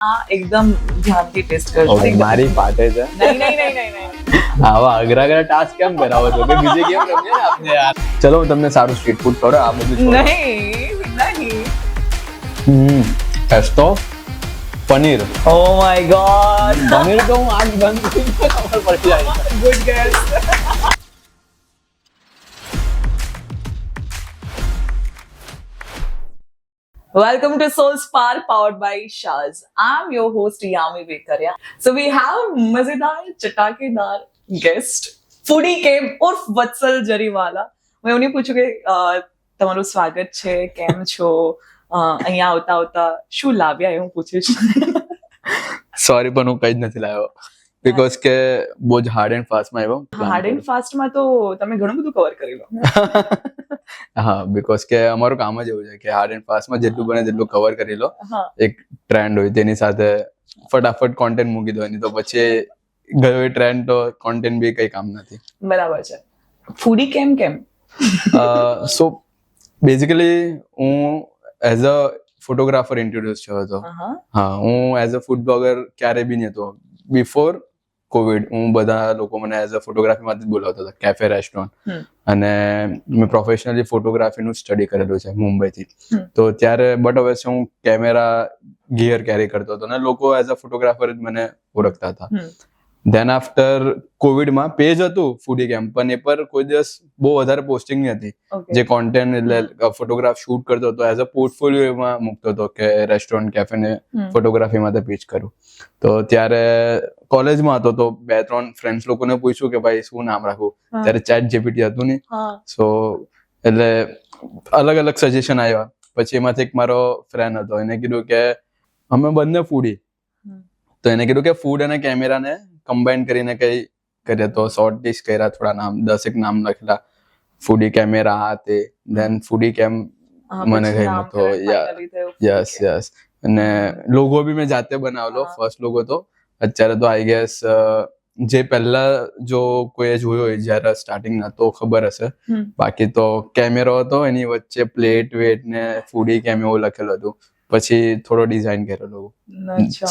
આ એકદમ ધ્યાનથી ટેસ્ટ કરજો. ઓકે, મારી પાટે છે. નહીં. આવા અઘરા ટાસ્ક કેમ કરાવો છો? કે બીજે કેમ રમીએ ને આપણે યાર. ચલો હું તમને સારું સ્ટ્રીટ ફૂડ ખવડાવું. આ બધું છોડો. નહીં. એસ્તો paneer. Oh my god. Paneer તો હું આજ બંધ કરી દઉં, ખબર પડી જાય. Good guess. Welcome to Soul Spark powered by Shaz. I'm your host Yami Vekaria. So we have मजेदार चटाकेदार guest foodie came ઉર્ફ વત્સલ જરીવાલા. मैं उन्हें पूछूं કે તમારું સ્વાગત છે, કેમ છો, અહીંયા આવતા શું લાવ્યા એ હું પૂછીશ. સોરી પણ હું કઈ જ નથી લાવ્યો બીકોઝ કે બહુ જ હાર્ડ એન્ડ ફાસ્ટ માં આવ્યો. હાર્ડ એન્ડ ફાસ્ટ માં તો તમે ઘણું બધું કવર કરી લો. હા, બીકોઝ કે અમારું કામ જ એવું છે કે હાર્ડ એન્ડ ફાસ્ટ માં જેટલું બને તેટલું કવર કરી લો. એક ટ્રેન્ડ હોય તેની સાથે ફટાફટ કોન્ટેન્ટ મૂકી દો, નહીં તો પછી ગયો એ ટ્રેન્ડ તો કોન્ટેન્ટ બી કઈ કામ નથી. બરાબર છે. ફૂડી કેમ સો બેઝિકલી હું એઝ અ ફોટોગ્રાફર ઇન્ટ્રોડ્યુસ થયો હતો. હા, હું એઝ અ ફૂડ બ્લોગર ક્યારે બી નહીં હતો. બિફોર કોવિડ હું બધા લોકો મને એઝ અ ફોટોગ્રાફીમાંથી જ બોલાવતા હતા, કેફે, રેસ્ટોરન્ટ. અને મેં પ્રોફેશનલી ફોટોગ્રાફીનું સ્ટડી કરેલું છે મુંબઈથી. તો ત્યારે બટ હવે હું કેમેરા ગિયર કેરી કરતો હતો અને લોકો એઝ અ ફોટોગ્રાફર જ મને ઓળખતા હતા. ધેન આફ્ટર કોવિડમાં પેજ હતું ફૂડી કેમ્પ, પણ એ પર કોઈ દિવસ બહુ વધારે પોસ્ટિંગ નહીં હતી. જે કોન્ટેન્ટ એટલે ફોટોગ્રાફ શૂટ કરતો હતો એઝ અ પોર્ટફોલિયો એમાં મૂકતો હતો કે રેસ્ટોરન્ટ, કેફે ને ફોટોગ્રાફી માટે પીચ કરું. તો ત્યારે કોલેજમાં હતો તો 2-3 ફ્રેન્ડ્સ લોકોને પૂછ્યું કે ભાઈ શું નામ રાખવું. ત્યારે ચેટ જીપીટી હતું નહીં, સો એટલે અલગ અલગ સજેશન આવ્યા. પછી એમાંથી એક મારો ફ્રેન્ડ હતો, એને કીધું કે અમે બંને ફૂડી, તો એને કીધું કે ફૂડ અને કેમેરાને કમ્બાઈન કરીને કઈ કરીએ. તો શોર્ટ ડિશ કર્યા, થોડા નામ 10 નામ લખેલા, ફૂડી કેમેરા આ તે. ધેન ફૂડી કેમ મને ગમ્યું તો યસ. અને લોગો બી મેં જાતે બનાવેલો. ફર્સ્ટ લોગો તો અત્યારે તો આઈ ગેસ જે પહેલા જો કોઈ જોયો હોય જ્યારે સ્ટાર્ટિંગ ના તો ખબર હશે. બાકી તો કેમેરો હતો, એની વચ્ચે પ્લેટ વેટ ને ફૂડી કેમ એવું લખેલું હતું. પછી થોડો ડિઝાઇન કરેલો.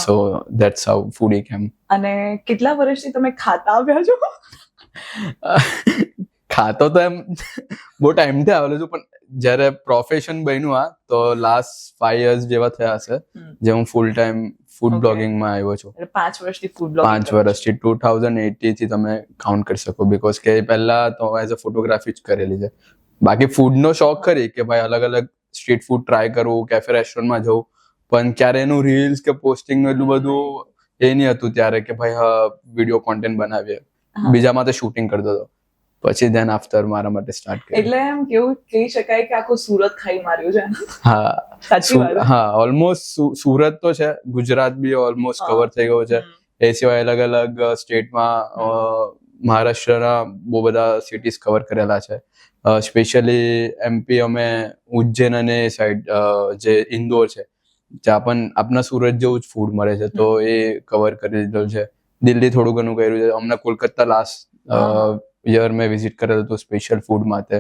સો ધેટ્સ હાઉ ફૂડી કેમ. અને કેટલા વર્ષથી તમે ખાતા આવ્યા છો? ખાતો તો એમ બહુ ટાઈમથી આવેલો છું, પણ જ્યારે પ્રોફેશન બન્યું આ તો લાસ્ટ 5 years જેવા થયા હશે જે હું ફૂલ ટાઈમ ફૂડ બ્લોગિંગમાં આવ્યો છું. 5 વર્ષથી ફૂડ બ્લોગિંગ. 5 વર્ષથી 2018 થી તમે કાઉન્ટ કરી શકો. બીકોઝ કે પહેલા તો એઝ અ ફોટોગ્રાફી જ કરેલી છે. બાકી ફૂડનો શોખ ખરી કે ભાઈ અલગ અલગ સ્ટ્રીટ ફૂડ ટ્રાય કરવું, કેફે રેસ્ટોરન્ટમાં જવું, પણ ક્યારે એનું રીલ્સ કે પોસ્ટિંગનું એટલું બધું એ નહીં હતું ત્યારે કે ભાઈ વિડીયો કોન્ટેન્ટ બનાવીએ. બીજામાં તો શૂટિંગ કરતો હતો. પછી ધેન આફ્ટર મારા માટે સ્ટાર્ટ કર્યું. એટલે એમ કેવું કહી શકાય કે આખું સુરત ખાઈ માર્યું છે. હા, સાચી વાત. હા, ઓલમોસ્ટ સુરત તો છે, ગુજરાત બી ઓલમોસ્ટ કવર થઈ ગયો છે. એ સિવાય અલગ અલગ સ્ટેટમાં મહારાષ્ટ્રના બહુ બધા સિટીઝ કવર કરેલા છે. સ્પેશિયલી એમપી અમે ઉજ્જૈન અને સાઈડ જે ઇન્દોર છે ત્યાં પણ આપણા સુરત જેવું જ ફૂડ મળે છે, તો એ કવર કરી દીધું છે. દિલ્હી થોડું ઘણું કર્યું છે. અમને કોલકાતા લાસ્ટ યર મેં વિઝિટ કરેલું હતું સ્પેશિયલ ફૂડ માટે.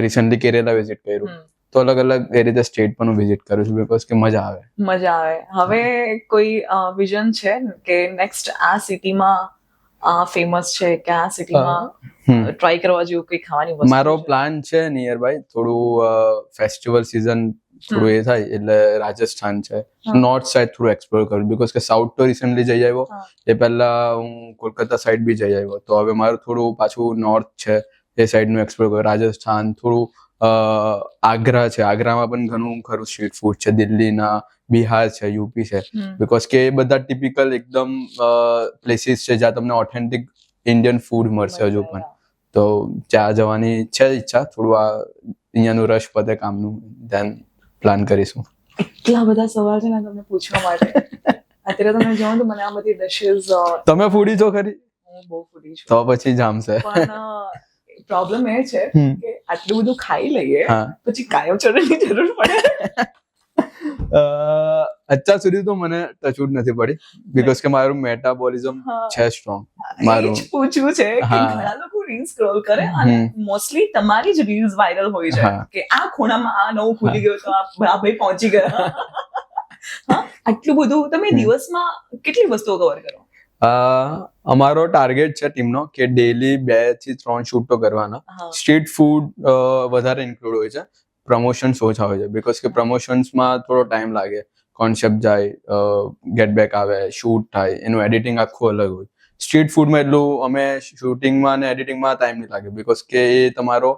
રિસન્ટલી કેરેલા વિઝિટ કર્યું. તો અલગ અલગ એ રીતે સ્ટેટ પણ હું વિઝિટ કરું છું બીકોઝ કે મજા આવે. હવે કોઈ વિઝન છે કે નેક્સ્ટ આ સિટીમાં ફેમસ છે કે આ સિટીમાં ટ્રાય કરવા જેવું કોઈ ખાવાની વસ્તુ? મારો પ્લાન છે નિયર બાય થોડું ફેસ્ટિવલ સિઝન થોડું એ થાય એટલે રાજસ્થાન છે, નોર્થ સાઈડ થોડું એક્સપ્લોર કરું. બીકોઝ કે સાઉથ તો રિસન્ટલી જઈ આવ્યો, એ પહેલા હું કોલકાતા સાઈડ બી જઈ આવ્યો. તો હવે મારું થોડું પાછું નોર્થ છે એ સાઈડનું એક્સપ્લોર કરું. રાજસ્થાન, થોડું આગ્રા છે, આગ્રામાં પણ ઘણું ખરું સ્ટ્રીટ ફૂડ છે. દિલ્હીના, બિહાર છે, યુપી છે. બીકોઝ કે એ બધા ટિપિકલ એકદમ પ્લેસીસ છે જ્યાં તમને ઓથેન્ટિક ઇન્ડિયન ફૂડ મળશે હજુ પણ. તો ત્યાં જવાની છે ઈચ્છા. થોડું આ અહીંયાનું રશ પતે કામનું, ધ્યાન પ્લાન કરીશું. એટલા બધા સવાલ છે ને તમને પૂછવા માટે. અત્યારે તમે જોવો તો મને આ બધી ડિશિસ. તમે ફૂડી છો ખરી? હું બહુ ફૂડી છું. તો પછી જામશે. પણ પ્રોબ્લેમ એ છે કે આટલું બધું ખાઈ લઈએ પછી કાયમ ચડવાની જરૂર પડે. અત્યાર સુધી તો મને ટચવુડ નથી પડી બીકોઝ કે મારું મેટાબોલિઝમ છે સ્ટ્રોંગ. મારું પૂછવું છે કે ઘણા લોકો રીલ સ્ક્રોલ કરે અને મોસ્ટલી તમારી જ રીલ્સ વાયરલ હોય છે કે આ ખૂણામાં આ નવું ખુલી ગયું તો આ ભાઈ પહોંચી ગયા. આટલું બધું તમે દિવસમાં કેટલી વસ્તુઓ કવર કરો? અમારો ટાર્ગેટ છે ટીમનો કે ડેલી 2 થી 3 શૂટ તો કરવાના. સ્ટ્રીટ ફૂડ વધારે ઇન્ક્લુડ હોય છે, પ્રમોશન્સ ઓછા હોય છે, બીકોઝ કે પ્રમોશન્સમાં થોડો ટાઈમ લાગે, કોન્સેપ્ટ જાય, ગેટ બેક આવે, શૂટ થાય, એનું એડિટિંગ આખું અલગ હોય. સ્ટ્રીટ ફૂડમાં એટલું અમે શૂટિંગમાં અને એડિટિંગમાં ટાઈમ નહીં લાગે, બીકોઝ કે એ તમારો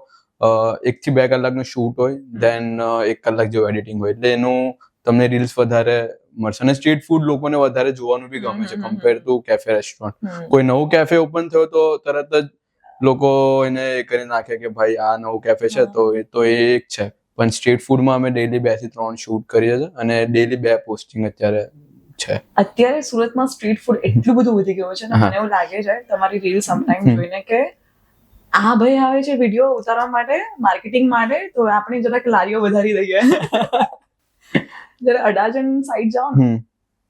1 થી 2 કલાકનો શૂટ હોય, દેન 1 કલાક જેવું એડિટિંગ હોય, એટલે એનું તમને રીલ્સ વધારે મળશે. અને સ્ટ્રીટ ફૂડ લોકોને વધારે જોવાનું બી ગમે છે કમ્પેર ટુ કેફે રેસ્ટોરન્ટ. કોઈ નવું કેફે ઓપન થયો તો તરત જ લોકો એને કરી નાખે કે ભાઈ આ નવું કેફે છે, તો એ એક છે. પણ સ્ટ્રીટ ફૂડમાં અમે ડેલી 2 થી 3 શૂટ કરીએ છીએ અને ડેલી 2 પોસ્ટિંગ અત્યારે છે. અત્યારે સુરતમાં સ્ટ્રીટ ફૂડ એટલું બધું વધી ગયું છે ને, મને એવું લાગે છે તમારી રીલ સમટાઈમ જોઈને કે આ ભાઈ આવે છે વિડીયો ઉતારવા માટે, માર્કેટિંગ માટે, તો આપણે જરાક લારીઓ વધારી દઈએ. જયારે અડાજણ સાઈડ જાઓ ને,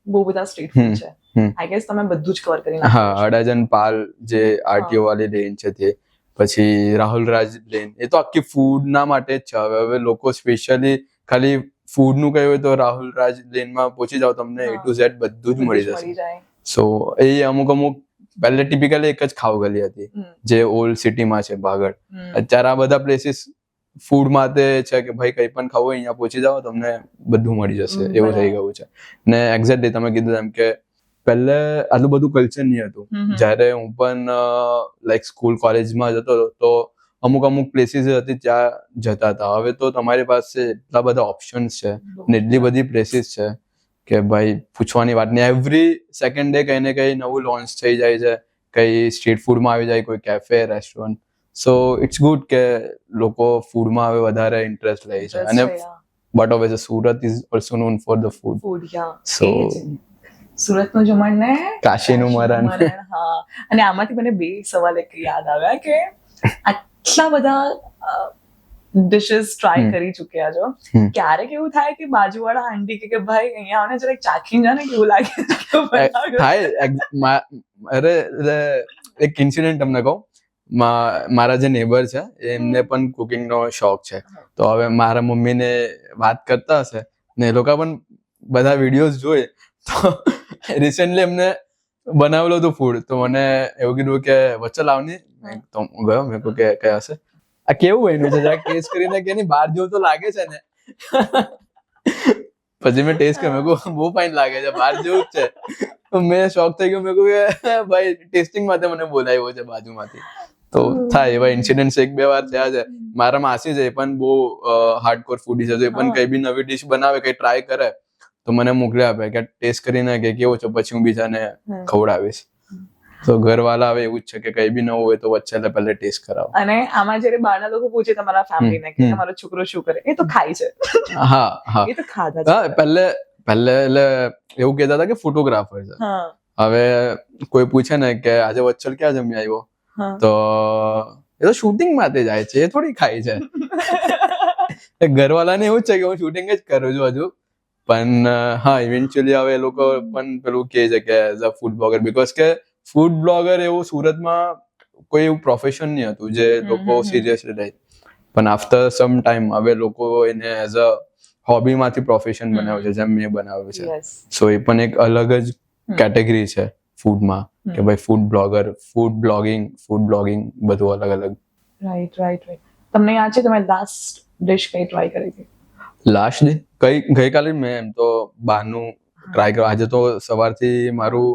બહુ બધા સ્ટ્રીટ ફૂડ છે. આઈ ગેસ તમે બધું જ કવર કરી નાખ્યું. હા, અડાજણ પાલ જે આરટીઓ વાળી લેન છે તે, પછી રાહુલ રાજ લેન, એ તો આખી ફૂડ ના માટે જ છે. હવે લોકો સ્પેશિયલી ખાલી ફૂડ નું કહ્યું હોય તો રાહુલ રાજ લેનમાં પહોંચી જાવ, તમને A to Z બધું જ મળી જશે. સો એ અમુક પહેલે ટિપિકલી એક જ ખાવ ગલી હતી જે ઓલ્ડ સિટીમાં છે ભાગળ. અત્યારે આ બધા પ્લેસીસ ફૂડ માટે છે કે ભાઈ કઈ પણ ખાવું અહીંયા પહોંચી જાવ, તમને બધું મળી જશે, એવું થઈ ગયું છે. ને એક્ઝેક્ટલી તમે કીધું એમ કે પહેલે આટલું બધું કલ્ચર નહીં હતું. જ્યારે હું પણ લાઈક સ્કૂલ કોલેજમાં જતો તો અમુક પ્લેસીસ હતી ત્યાં જતા હતા. હવે તો તમારી પાસે એટલા બધા ઓપ્શન્સ છે ને એટલી બધી પ્લેસીસ છે કે ભાઈ પૂછવાની વાત નહીં. એવરી સેકન્ડ ડે કઈ ને કઈ નવું લોન્ચ થઈ જાય છે, કઈ સ્ટ્રીટ ફૂડમાં આવી જાય, કોઈ cafe restaurant. So it's good કે લોકો ફૂડમાં હવે વધારે ઇન્ટરેસ્ટ લે છે. અને but obviously Surat is also known for the food. So સુરતનું જમણ ને કાશીનું મરણ. હા, અને આમાંથી મને 2 સવાલ એક યાદ આવ્યા કે આટલા બધા ડિશિસ ટ્રાય કરી ચૂક્યા છો, ક્યારેક એવું થાય કે બાજુવાળા આંટી કે ભાઈ અહીંયા આને જરાક ચાખીને જા ને કેવું લાગે થાય. અરે એક ઇન્સિડન્ટ તમને કહું. મારા જે નેબર છે એમને પણ કુકિંગનો શોખ છે, તો હવે મારા મમ્મીને વાત કરતા હશે ને એ લોકો પણ બધા વિડીયોઝ જોઈ, તો રિસેન્ટલી એમને બનાવેલું હતું ફૂડ, તો મને એવું કીધું કે વચ્ચે લાવની. તો હું ગયો, મેં કહ્યું કે કયા હશે, આ કેવું એનું છે, જરાક ટેસ્ટ કરીને કે એની બહાર જેવું તો લાગે છે ને. પછી મેં ટેસ્ટ કર્યો, મેં કહ્યું બહુ ફાઇન લાગે છે, બહાર જેવું જ છે. તો મેં શોક થઈ ગયો, મેં કહ્યું કે ભાઈ ટેસ્ટિંગ માટે મને બોલાવ્યો છે બાજુમાંથી. તો થાય એવા ઇન્સિડન્ટ્સ 1-2 વાર થયા છે. મારા માસી છે, એ પણ બહુ હાર્ડકોર ફૂડી છે, તો એ પણ કઈ બી નવી ડિશ બનાવે, કઈ ટ્રાય કરે તો મને મોકલી આપે કે ટેસ્ટ કરીને કે કેવો છે, પછી હું બીજાને ખવડાવીશ. તો ઘરવાળા હવે એવું જ છે કે કઈ બી નવું હોય તો વચ્ચે પહેલે ટેસ્ટ કરાવો. અને આમાં જ્યારે બહારના લોકો પૂછે તમારા ફેમિલીને કે તમારો છોકરો શું કરે, એ તો ખાય છે. હા, એ તો ખાધા છે. પહેલે એટલે એવું કહેતા હતા કે ફોટોગ્રાફર છે. હવે કોઈ પૂછે ને કે આજે વચ્ચે ક્યાં જમી આવ્યો, તો એ તો શૂટિંગ માટે જાય છે, એ થોડી ખાય છે. ઘરવાળાને એવું જ છે કે હું શૂટિંગ જ કરું છું હજુ, પણ હા ઇવેન્ચ્યુઅલી હવે એ લોકો પણ પેલું કહે છે કે as a food blogger, because કે ફૂડ બ્લોગર એવું સુરતમાં કોઈ એવું પ્રોફેશન નહીં હતું જે લોકો સિરિયસલી લે. પણ આફ્ટર સમ ટાઈમ હવે લોકો એને એઝ અ હોબીમાંથી પ્રોફેશન બનાવ્યું છે, જેમ મેં બનાવ્યું છે. સો એ પણ એક અલગ જ કેટેગરી છે ફૂડમાં કે ભાઈ ફૂડ બ્લોગર, ફૂડ બ્લોગિંગ બધું અલગ અલગ. રાઈટ. તમને યાદ છે તમે લાસ્ટ ડિશ કઈ ટ્રાય કરી હતી? લાસ્ટ ડે ગઈકાલે મેં એમ તો બહારનું ટ્રાય કર્યું. આજે તો સવારથી મારું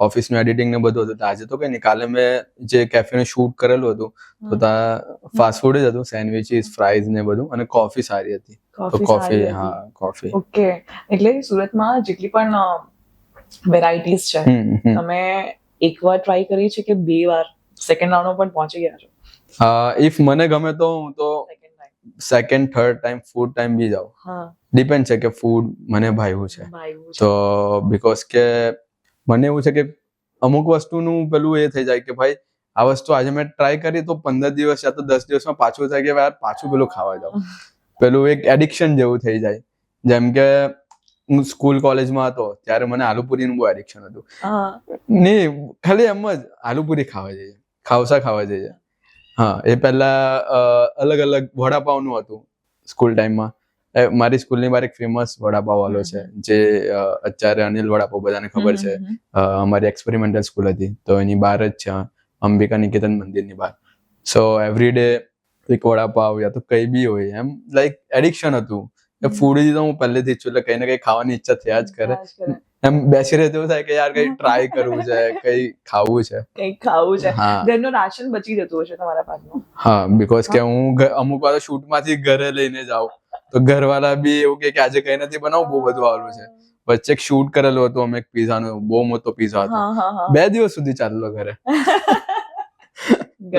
ઓફિસનું એડિટિંગ ને બધું હતું, આજે તો કઈ નહીં. કાલે મેં જે કેફેનું શૂટ કરેલું હતું તો ત્યાં ફાસ્ટ ફૂડ જ હતું, સેન્ડવિચીસ, ફ્રાઈઝ ને બધું, અને કોફી સારી હતી. તો કોફી, હા કોફી. ઓકે, એટલે સુરતમાં જેટલી પણ વેરાયટીઝ છે, તમે એકવાર ટ્રાય કરી છે કે 2 વાર સેકન્ડ રાઉન્ડ પર પહોંચી ગયા છો? ઇફ મને ગમે તો હું તો second third time food time બી જાઉં. ડિપેન્ડ છે કે ફૂડ મને ભાવ્યું છે તો, બીકોઝ કે મને એવું છે કે અમુક વસ્તુનું પેલું એ થઈ જાય કે ભાઈ આ વસ્તુ આજે મેં ટ્રાય કરી તો 15 દિવસ યા તો 10 દિવસમાં પાછું થાય કે યાર પાછું પેલું ખાવા જાઉં. પેલું એક એડિક્શન જેવું થઈ જાય. જેમ કે હું સ્કૂલ કોલેજમાં હતો ત્યારે મને આલુપુરીનું બહુ એડિક્શન હતું. નહીં ખાલી એમ જ આલુપુરી ખાવા જઈએ, ખાવસા ખાવા જઈએ. હા, એ પહેલા અલગ અલગ વડાપાવનું હતું સ્કૂલ ટાઈમમાં, મારી સ્કૂલની બહાર એક ફેમસ વડાપાવ વાળો છે જે અત્યારે અનિલ વડાપાવ બધાને ખબર છે. અમારી એક્સપેરિમેન્ટલ સ્કૂલ હતી તો એની બહાર જ છે, અંબિકા નિકેતન મંદિરની બહાર. સો એવરી ડે એક વડાપાવ યા તો કઈ બી હોય એમ લાઈક એડિક્શન હતું. ફૂડ તો હું પહેલેથી જ છું એટલે કઈ ને કઈ ખાવાની ઈચ્છા થયા જ કરે. એમ બેસી રહે એવું થાય કે યાર કઈ ટ્રાય કરવું છે, કઈ ખાવું છે, કઈ ખાવું છે. ઘરનું રાશન બચી જતું હશે તમારા પાસમાં. હા, બીકોઝ કે હું અમુક વાર શૂટ માંથી ઘરે લઈને જાઉં તો ઘરવાળા બી એવું કે આજે કઈ નથી બનાવું, બહુ બધું આવેલું છે. વચ્ચે એક શૂટ કરેલું હતું અમે, એક પીઝાનો બહુ મોટો પીઝા હતો, 2 દિવસ સુધી ચાલેલો ઘરે.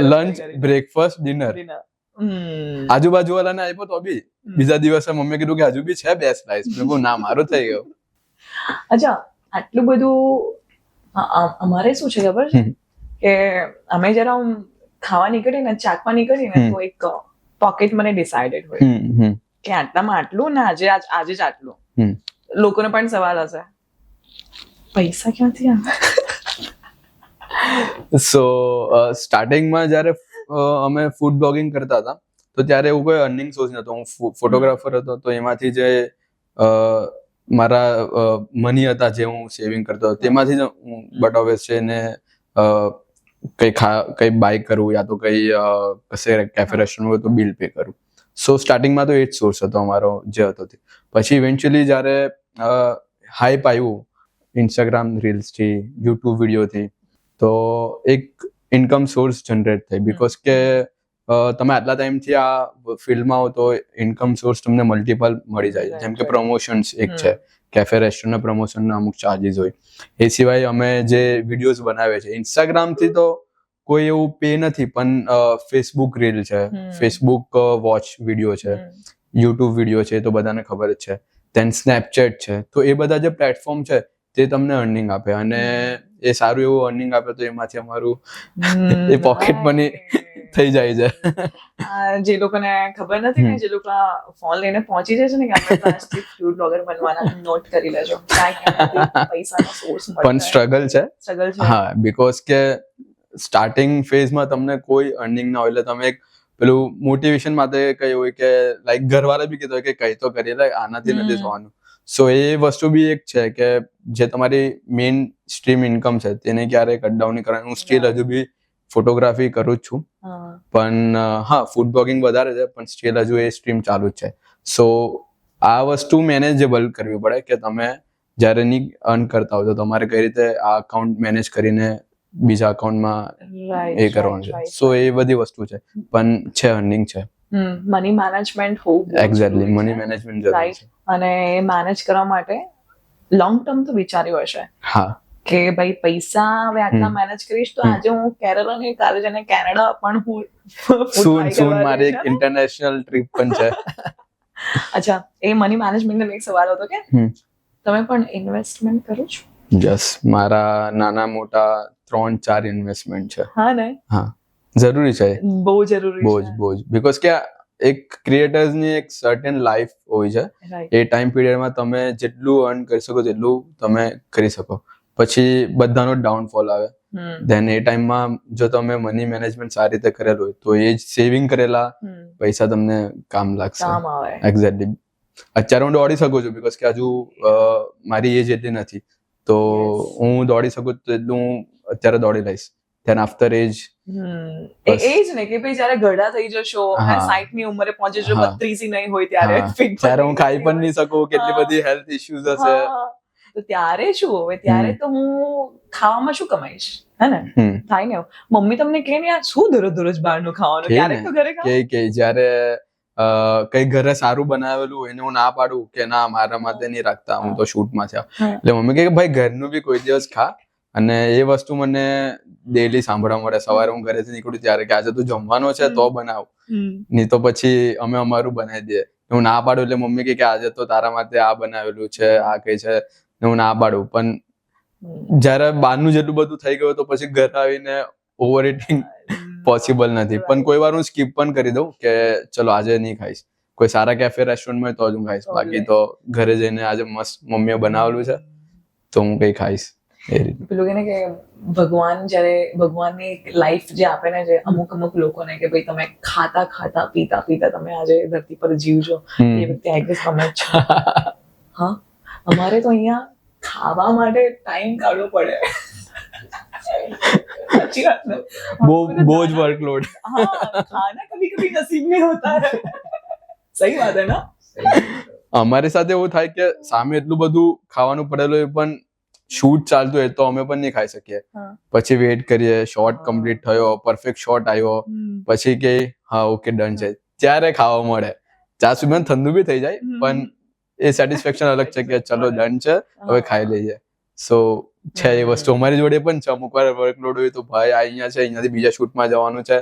લંચ, બ્રેકફાસ્ટ, ડિનર આજુબાજુ વાળાને આપ્યો તો બી બીજા દિવસે મમ્મી કીધું કે હજુ બી છે 2 સ્લાઇસ. મેં કહ્યું ના, મારું થઈ ગયું. અચ્છા, આટલું બધું અમારે શું છે ખબર છે કે અમે જરા ખાવા નીકળીએ ને, ચાખવા નીકળીએ ને તો એક પોકેટ મને ડિસાઇડેડ હોય કે આટલામાં આટલું ને આજે જ આટલું. લોકોને પણ સવાલ હશે, પૈસા ક્યાંથી આવે? સો સ્ટાર્ટિંગમાં જ્યારે અમે ફૂડ બ્લોગિંગ કરતા હતા તો ત્યારે એવું કોઈ અર્નિંગ સોર્સ નતો. હું ફોટોગ્રાફર હતો તો એમાંથી જે મારા મની હતા જે હું સેવિંગ કરતો હતો તેમાંથી જ હું બટ ઓબ્વિયસ છે ને કઈ બાય કરું યા તો કઈ કશે કેફે રેસ્ટોરન્ટ હોય તો બિલ પે કરું. સો સ્ટાર્ટિંગમાં તો એ જ સોર્સ હતો અમારો જે હતો તે. પછી ઇવેન્ચ્યુઅલી જ્યારે હાઈપ આવ્યું ઇન્સ્ટાગ્રામ રીલ્સથી, યુટ્યુબ વિડીયોથી, તો એક ઇન્કમ સોર્સ જનરેટ થઈ. બીકોઝ કે તમે આટલા ટાઈમથી આ ફિલ્ડમાં હો તો ઇન્કમ સોર્સ તમને મલ્ટિપલ મળી જાય. જેમ કે પ્રમોશન્સ એક છે, કેફે રેસ્ટોરન્ટના પ્રમોશનના અમુક ચાર્જીસ હોય. એ સિવાય અમે જે વિડીયોઝ બનાવે છે ઇન્સ્ટાગ્રામથી તો કોઈ એવું પે નથી, પણ ફેસબુક રીલ છે, ફેસબુક વોચ વિડીયો છે, યુટ્યુબ વિડીયો છે, તો બધાને ખબર જ છે. દેન સ્નેપચેટ છે. તો એ બધા જે પ્લેટફોર્મ છે તે તમને અર્નિંગ આપે અને એ સારું એવું અર્નિંગ આપે તો એમાંથી અમારું એ પોકેટ મની થઈ જાય છે. જે લોકોને ખબર નથી ને, જે લોકો ફોન લઈને પહોંચી જાય છે ને કે આપણે પ્લાસ્ટિક ફૂડ બ્લોગર બનવાના, નોટ કરી લેજો. પૈસાનો સોર્સ પણ સ્ટ્રગલ છે. હા, બીકોઝ કે સ્ટાર્ટિંગ ફેઝમાં તમને કોઈ અર્નિંગ ના હોય એટલે તમે એક પેલું મોટિવેશન માટે કઈ હોય કે લાઈક ઘરવાળા બી કીધું કે કઈ તો કરીએ, લાઈક આનાથી નથી થવાનું. સો એ વસ્તુ બી એક છે કે જે તમારી મેઇન સ્ટ્રીમ ઇન્કમ છે તેને ક્યારેય કટ ડાઉન નહીં કરવાનું. હું સ્ટીલ હજુ બી ફોટોગ્રાફી કરું જ છું, પણ હા ફૂડ બ્લોગિંગ વધારે છે, પણ સ્ટીલ હજુ એ સ્ટ્રીમ ચાલુ જ છે. સો આ વસ્તુ મેનેજેબલ કરવી પડે કે તમે જ્યારે ની અર્ન કરતા હો તો તમારે કઈ રીતે આ અકાઉન્ટ મેનેજ કરીને બીજા અકાઉન્ટમાં એ કરવાનું છે. સો એ બધી વસ્તુ છે, પણ છે અર્નિંગ છે. મની મેનેજમેન્ટ હોવું એક્ઝેક્ટલી, મની મેનેજમેન્ટ જરૂરી છે. અને મેનેજ કરવા માટે લોંગ ટર્મ તો વિચાર્યું હશે. હા, કે ભાઈ પૈસા હવે આટલા મેનેજ કરીશ તો આજે હું કેરલા નહીં, કાલે જઈને કેનેડા પણ હું સૂન મારી એક ઇન્ટરનેશનલ ટ્રીપ પણ છે. અચ્છા, એ મની મેનેજમેન્ટ એક સવાલ હતો કે તમે પણ ઇન્વેસ્ટમેન્ટ કરો છો? યસ, મારા નાના મોટા 3-4 ઇન્વેસ્ટમેન્ટ છે. હા ને? હા, જરૂરી છે, બહુ જરૂરી છે. બહુ જ બીકોઝ કે એક ક્રિએટર્સની એક સર્ટેન લાઈફ હોય છે. એ ટાઈમ પીરિયડમાં તમે જેટલું અર્ન કરી શકો તેટલું તમે કરી શકો, પછી બધાનો ડાઉનફોલ આવે. ધેન એ ટાઈમમાં જો તમે મની મેનેજમેન્ટ સારી રીતે કરેલું હોય તો એ જ સેવિંગ કરેલા પૈસા તમને કામ લાગશે. એક્ઝેક્ટલી. અત્યારે હું દોડી શકું છું બીકોઝ કે હજુ મારી એજ એટલી નથી, તો હું દોડી શકું તો એટલું હું અત્યારે દોડી લઈશ. ધેન આફ્ટર એજ એ જ ને કે ભાઈ જ્યારે ઘરડા થઈ જશો, 60 ની ઉંમરે પહોંચી જશો, 32 નહીં હોય ત્યારે હું ખાઈ પણ નહીં શકું, કેટલી બધી હેલ્થ ઇશ્યુઝ હશે, તો ત્યારે શું હવે? ત્યારે તો હું ખાવામાં શું કમાઈશ? હે ને? થાય ને મમ્મી તમને કે ને યાર શું દરરોજ બહારનું ખાવાનું, ક્યારેક તો ઘરે ખાઓ. કે જ્યારે કઈ ઘરે સારું બનાવેલું હોય એને હું ના પાડું કે ના મારા માટે નહીં રાખતા, હું તો શૂટમાં છે, એટલે મમ્મી કહે કે ભાઈ ઘરનું બી કોઈ દિવસ ખા. અને એ વસ્તુ મને ડેલી સાંભળવા મળે. સવારે હું ઘરેથી નીકળું ત્યારે કે આજે તું જમવાનો છે તો બનાવ, નહીં તો પછી અમે અમારું બનાવી દઈએ. હું ના પાડું એટલે મમ્મી કે આજે તો તારા માટે આ બનાવેલું છે, આ કઈ છે, હું ના પાડું. પણ જયારે બહારનું જેટલું બધું થઈ ગયું તો પછી ઘરે આવીને ઓવર ઇટિંગ પોસિબલ નથી. પણ કોઈ વાર હું સ્કીપ પણ કરી દઉં કે ચલો આજે નહીં ખાઈશ, કોઈ સારા કેફે રેસ્ટોરન્ટમાં તો જ હું ખાઈશ, બાકી તો ઘરે જઈને આજે મસ્ત મમ્મીએ બનાવેલું છે તો હું કઈ ખાઈશ. એ રીતે પેલું કે ને કે ભગવાન જ્યારે ભગવાનની લાઈફ જે આપે ને જે અમુક લોકોને કે ભાઈ તમે ખાતા ખાતા પીતા પીતા તમે આજે ધરતી પર જીવજો એ વ્યક્તિ આઈ ગેસ તમે જ છો. હા, અમારે તો અહીંયા ખાવા માટે ટાઈમ કાઢવો પડે. अच्छी बात है. बोझ वर्कलोड. हाँ, खाना कभी कभी नसीब में होता है. सही बात है ना. અમારી સાથે એવું થાય કે સામે એટલું બધું ખાવાનું પડેલું હોય પણ શૂટ ચાલતું હોય તો અમે પણ નહીં ખાઈ શકીએ. પછી વેઇટ કરીએ, શોટ કમ્પ્લીટ થયો, પરફેક્ટ શોટ આવ્યો, પછી કે હા ઓકે ડન છે, ત્યારે ખાવા મળે. ત્યાં સુધી ઠંડુ બી થઈ જાય પણ એ સેટિસ્ફેક્શન અલગ છે કે ચલો ડન છે, હવે ખાઈ લઈએ. સો છે એ વસ્તુ અમારી જોડે પણ છે. અમુક વાર વર્કલોડ હોય તો ભાઈ આ અહીંયા છે, અહીંયાથી બીજા શૂટમાં જવાનું છે,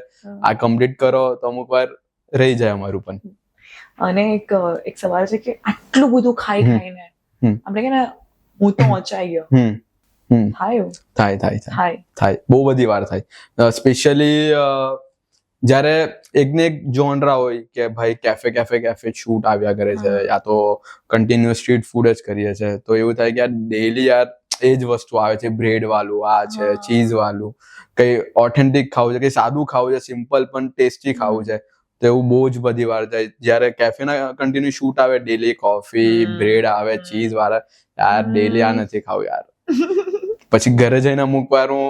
આ કમ્પ્લીટ કરો, તો અમુક વાર રહી જાય અમારું પણ. અને એક સવાલ છે કે આટલું બધું ખાઈને આપણે કે ને હું તો ઓચાઈ ગયો, થાય બહુ બધી વાર થાય. સ્પેશિયલી જ્યારે એક ને એક જોનરા હોય કે ભાઈ કેફે શૂટ આવ્યા કરે છે, યા તો કન્ટિન્યુઅસ સ્ટ્રીટ ફૂડ જ કરીએ છે, તો એવું થાય કે યાર ડેઈલી યાર એ જ વસ્તુ આવે છે, બ્રેડ વાળું આ છે, ચીઝ વાળું, કઈ ઓથેન્ટિક ખાવું છે, કઈ સાદું ખાવું છે, સિમ્પલ પણ ટેસ્ટી ખાવું છે, તો એવું બહુ જ બધી વાર થાય. જ્યારે કેફેના કન્ટિન્યુ શૂટ આવે, ડેલી કોફી બ્રેડ આવે, ચીઝ વાળા, યાર ડેલી આ નથી ખાવું યાર. પછી ઘરે જઈને અમુક વાર હું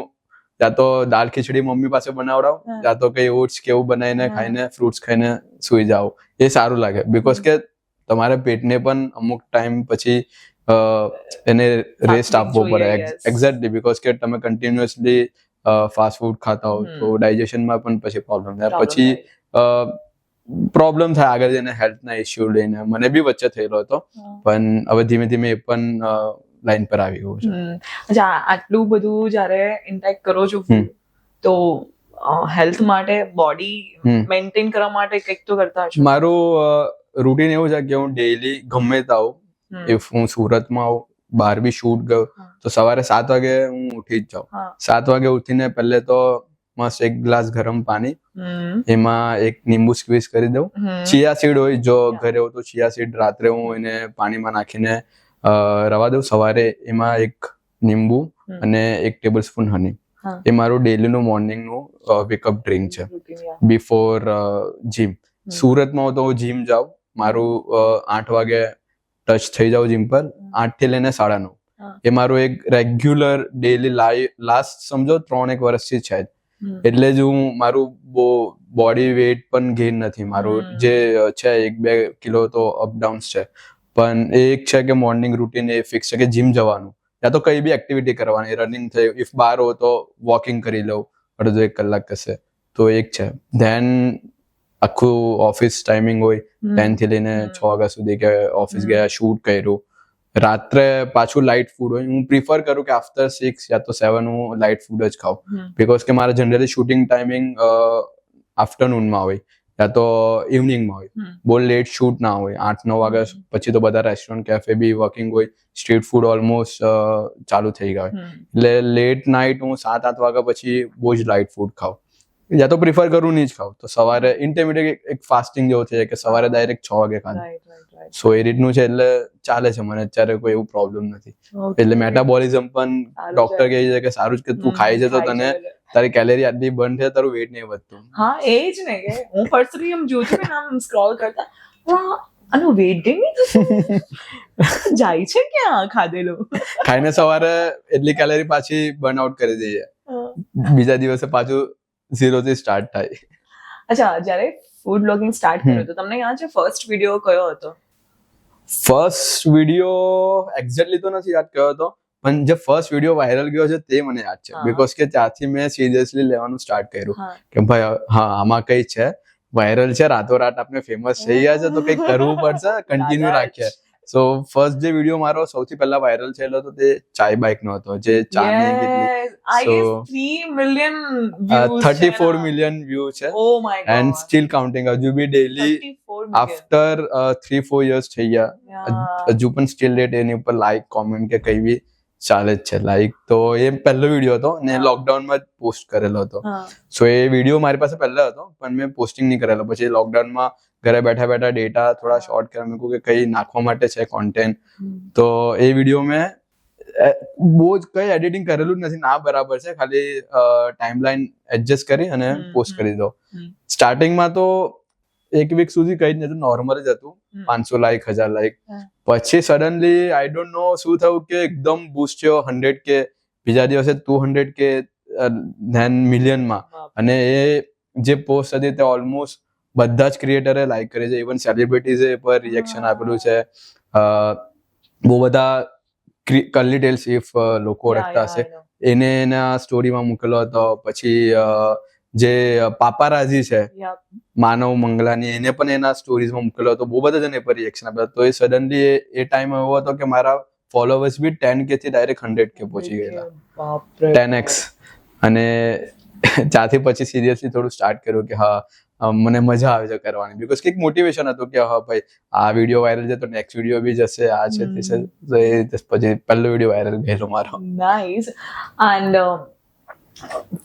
યા તો દાળ ખીચડી મમ્મી પાસે બનાવડાવ, યા તો કઈ ઓટ્સ કેવું બનાવીને ખાઈને ફ્રૂટ્સ ખાઈને સુઈ જાવ. એ સારું લાગે બીકોઝ કે તમારે પેટને પણ અમુક ટાઈમ પછી એને રેસ્ટ આપવો પડે. એક્ઝેક્ટલી, બીકોઝ કે તમે કન્ટિન્યુઅસલી ફાસ્ટ ફૂડ ખાતા હો તો ડાયજેશનમાં પણ પછી પ્રોબ્લેમ થાય, પછી પ્રોબ્લેમ થાય આગળ જઈને હેલ્થના ઇસ્યુ લઈને. મને બી વચ્ચે થયેલો હતો પણ હવે ધીમે ધીમે એ પણ લાઈન પર આવી ગયું છે. આટલું બધું જ્યારે ઇન્ટેક કરો છો તો હેલ્થ માટે, બોડી મેન્ટેન કરવા માટે કંઈક તો કરતા હશો. મારું રૂટીન એવું છે કે હું ડેઈલી ગમે તે આવું, ઇફ હું સુરતમાં આવું, બહાર બી શૂટ ગયો તો સવારે 7 વાગે હું ઉઠી જ જાઉં. 7 વાગે ઉઠીને પહેલે તો મસ્ત એક ગ્લાસ ગરમ પાણી, એમાં એક લીંબુ સ્ક્વીઝ કરી દઉં. ચિયા સીડ હોય, જો ઘરે હોય તો ચિયા સીડ રાત્રે હું એને પાણીમાં નાખીને રવા દઉં. સવારે એમાં એક લીંબુ અને 1 ટેબલ સ્પૂન હની. એ મારું ડેઈલીનું મોર્નિંગનું વેકઅપ ડ્રિંક છે બિફોર જીમ. સુરતમાં તો હું જીમ જાઉં, મારું 8 વાગે ટચ થઈ જાઉં જીમ પર, 8 થી લઈને 9:30. એ મારું એક રેગ્યુલર ડેઈલી લાસ્ટ સમજો 3-1 વર્ષથી છે. એટલે જ હું મારું બોડી વેઇટ પણ ગેઇન નથી. મારું જે છે 1-2 કિલો તો અપડાઉન્સ છે, પણ એ એક છે કે મોર્નિંગ રૂટીન એ ફિક્સ છે કે જીમ જવાનું, યા તો કઈ બી એક્ટિવિટી કરવાની, રનિંગ થઈ, ઇફ બહાર હો તો વોકિંગ કરી લઉં અડધો 1 કલાક કશે, તો એક છે. ધેન આખું ઓફિસ ટાઈમિંગ હોય 10 થી લઈને 6 વાગ્યા સુધી, કે ઓફિસ ગયા, શૂટ કર્યું, રાત્રે પાછું લાઇટ ફૂડ હોય. હું પ્રિફર કરું કે આફ્ટર 6 યા તો 7 હું લાઇટ ફૂડ જ ખાઉં, બીકોઝ કે મારા જનરલી શૂટિંગ ટાઈમિંગ આફ્ટરનૂનમાં હોય યા તો ઇવનિંગમાં હોય. બહુ લેટ શૂટ ના હોય. 8-9 વાગ્યા પછી તો બધા રેસ્ટોરન્ટ, કેફે બી વર્કિંગ હોય, સ્ટ્રીટ ફૂડ ઓલમોસ્ટ ચાલુ થઈ ગયા હોય. એટલે લેટ નાઇટ હું 7-8 વાગ્યા પછી બહુ જ લાઇટ ફૂડ ખાઉં, યા તો પ્રિફર કરું નહીં જ ખાઉં. તો સવારે ઇન્ટરમીડિયેટ એક ફાસ્ટિંગ જેવો થઈ જાય કે સવારે ડાયરેક્ટ 6 વાગે ખાધું. સો એ રીતનું છે, એટલે ચાલે છે મને અત્યારે, કોઈ એવું પ્રોબ્લેમ નથી. એટલે મેટાબોલિઝમ પણ ડોક્ટર કહે છે કે સારું જ કે તું ખાઈ છે તો તને તારી કેલેરી આટલી બંધ છે, તારું વેટ નહીં વધતું. હા એ જ ને, કે હું પર્સનલી એમ જોઉં છું ને, આમ સ્ક્રોલ કરતા આનું વેટ ગેઇન જાય છે ક્યાં ખાધેલું. ખાઈને સવારે એટલી કેલેરી પાછી બર્ન આઉટ કરી દઈએ, બીજા દિવસે પાછું 0 થી સ્ટાર્ટ થાય. અચ્છા, જ્યારે ફૂડ બ્લોગિંગ સ્ટાર્ટ કર્યું તો તમને યાદ છે ફર્સ્ટ વિડીયો કયો હતો? ફર્સ્ટ વિડીયો એક્ઝેક્ટલી તો નથી યાદ કયો હતો, પણ જે ફર્સ્ટ વિડીયો વાયરલ ગયો છે તે મને યાદ છે, બીકોઝ કે ત્યાંથી મેં સિરિયસલી લેવાનું સ્ટાર્ટ કર્યું કે ભાઈ હા આમાં કઈ છે, વાયરલ છે, રાતોરાત આપણે ફેમસ થઈ ગયા છે, તો કંઈક કરવું પડશે, કન્ટિન્યુ રાખીએ. સો ફર્સ્ટ જે વિડીયો મારો સૌથી પહેલા વાયરલ થયેલો હતો તે ચાય બાઇક નો હતો, જે ચાની કેટલી 3 million views 34 million વ્યૂ છે. ઓ my God, and steel counting. હજુ બી ડેઈલી આફ્ટર 3-4 years થઈ ગયા, હજુ પણ સ્ટીલ ડેટ એની ઉપર લાઈક, કોમેન્ટ કે કઈ બી ચાલે જ છે. લાઈક તો એ પહેલો વિડીયો હતો ને લોકડાઉનમાં જ પોસ્ટ કરેલો હતો. સો એ વિડીયો મારી પાસે પહેલા હતો પણ મેં પોસ્ટિંગ નહીં કરેલો. પછી લોકડાઉનમાં ઘરે બેઠા બેઠા ડેટા થોડા શોર્ટ કરવા મૂક્યું કે કઈ નાખવા માટે છે કોન્ટેન્ટ, તો એ વિડીયો મેં બહુ જ કઈ એડિટિંગ કરેલું જ નથી, ના બરાબર છે, ખાલી ટાઈમલાઈન એડજસ્ટ કરી અને પોસ્ટ કરી દો. સ્ટાર્ટિંગમાં તો એક વીક સુધી કઈ જ નતું, નોર્મલ જ હતું, 500 લાઈક 1000 લાઈક. પછી સડનલી આઈ ડોન્ટ નો શું થયું કે એકદમ બૂસ્ટ થયો 100K, બીજા દિવસે 200K, ધેન મિલિયનમાં. અને એ જે પોસ્ટ હતી તે ઓલમોસ્ટ બધા જ ક્રિએટરે લાઈક કરી છે, ઇવન સેલિબ્રિટીઝે પર રિએક્શન આપેલું છે. બહુ બધા કર્લી ટેલ્સ ઇફ લોકો ઓળખતા હશે એને એના સ્ટોરીમાં મૂકેલો હતો. પછી જે પાપારાઝી છે માનવ મંગલાની, એને પણ એના સ્ટોરીઝમાં મૂકેલો હતો. બહુ બધા જણે પર રિએક્શન આપ્યા. તો એ સડનલી એ ટાઈમ એવો હતો કે મારા ફોલોવર્સ બી 10K થી ડાયરેક્ટ 100K પહોંચી ગયેલા, 10x. અને ત્યાંથી પછી સિરિયસલી થોડું સ્ટાર્ટ કર્યું કે હા મને મજા આવે છે કરવાની, બીકોઝ કંઈક મોટિવેશન હતું કે હા ભાઈ આ વિડીયો વાયરલ છે તો નેક્સ્ટ વિડીયો બી જશે, આ છે તે છે. તો એ પછી પહેલો વિડીયો વાયરલ ગયેલો મારો. નાઇસ. એન્ડ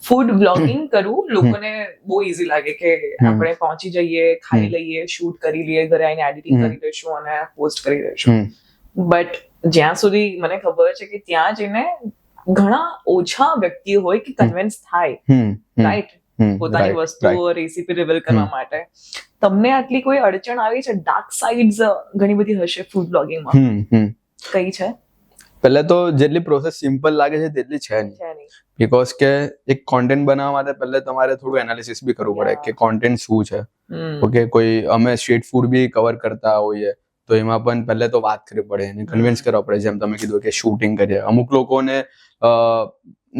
ફૂડ બ્લોગિંગ કરવું લોકોને બહુ ઈઝી લાગે કે આપણે પહોંચી જઈએ, ખાઈ લઈએ, શૂટ કરી લઈએ, ઘરે આવીને એડિટિંગ કરી દઈશું અને પોસ્ટ કરી દઈશું. બટ જ્યાં સુધી મને ખબર છે કે ત્યાં જઈને ઘણા ઓછા વ્યક્તિઓ હોય કે કન્વિન્સ થાય, રાઈટ, પોતાની વસ્તુઓ રેસીપી રિવીલ કરવા માટે. તમને આટલી કોઈ અડચણ આવી છે? ડાર્ક સાઇડ્સ ઘણી બધી હશે ફૂડ બ્લોગિંગમાં, કઈ છે? પહેલા તો જેટલી પ્રોસેસ સિમ્પલ લાગે છે તેટલી છે નહીં, બીકોઝ કે એક કોન્ટેન્ટ બનાવવા માટે પહેલા તમારે થોડું એનાલિસિસ બી કરવું પડે કે કોન્ટેન્ટ શું છે. ઓકે, કોઈ અમે સ્ટ્રીટ ફૂડ બી કવર કરતા હોઈએ તો એમાં પણ પહેલા તો વાત કરવી પડે, એને કન્વિન્સ કરવા પડે. જેમ તમે કીધું કે શૂટિંગ કરીએ, અમુક લોકોને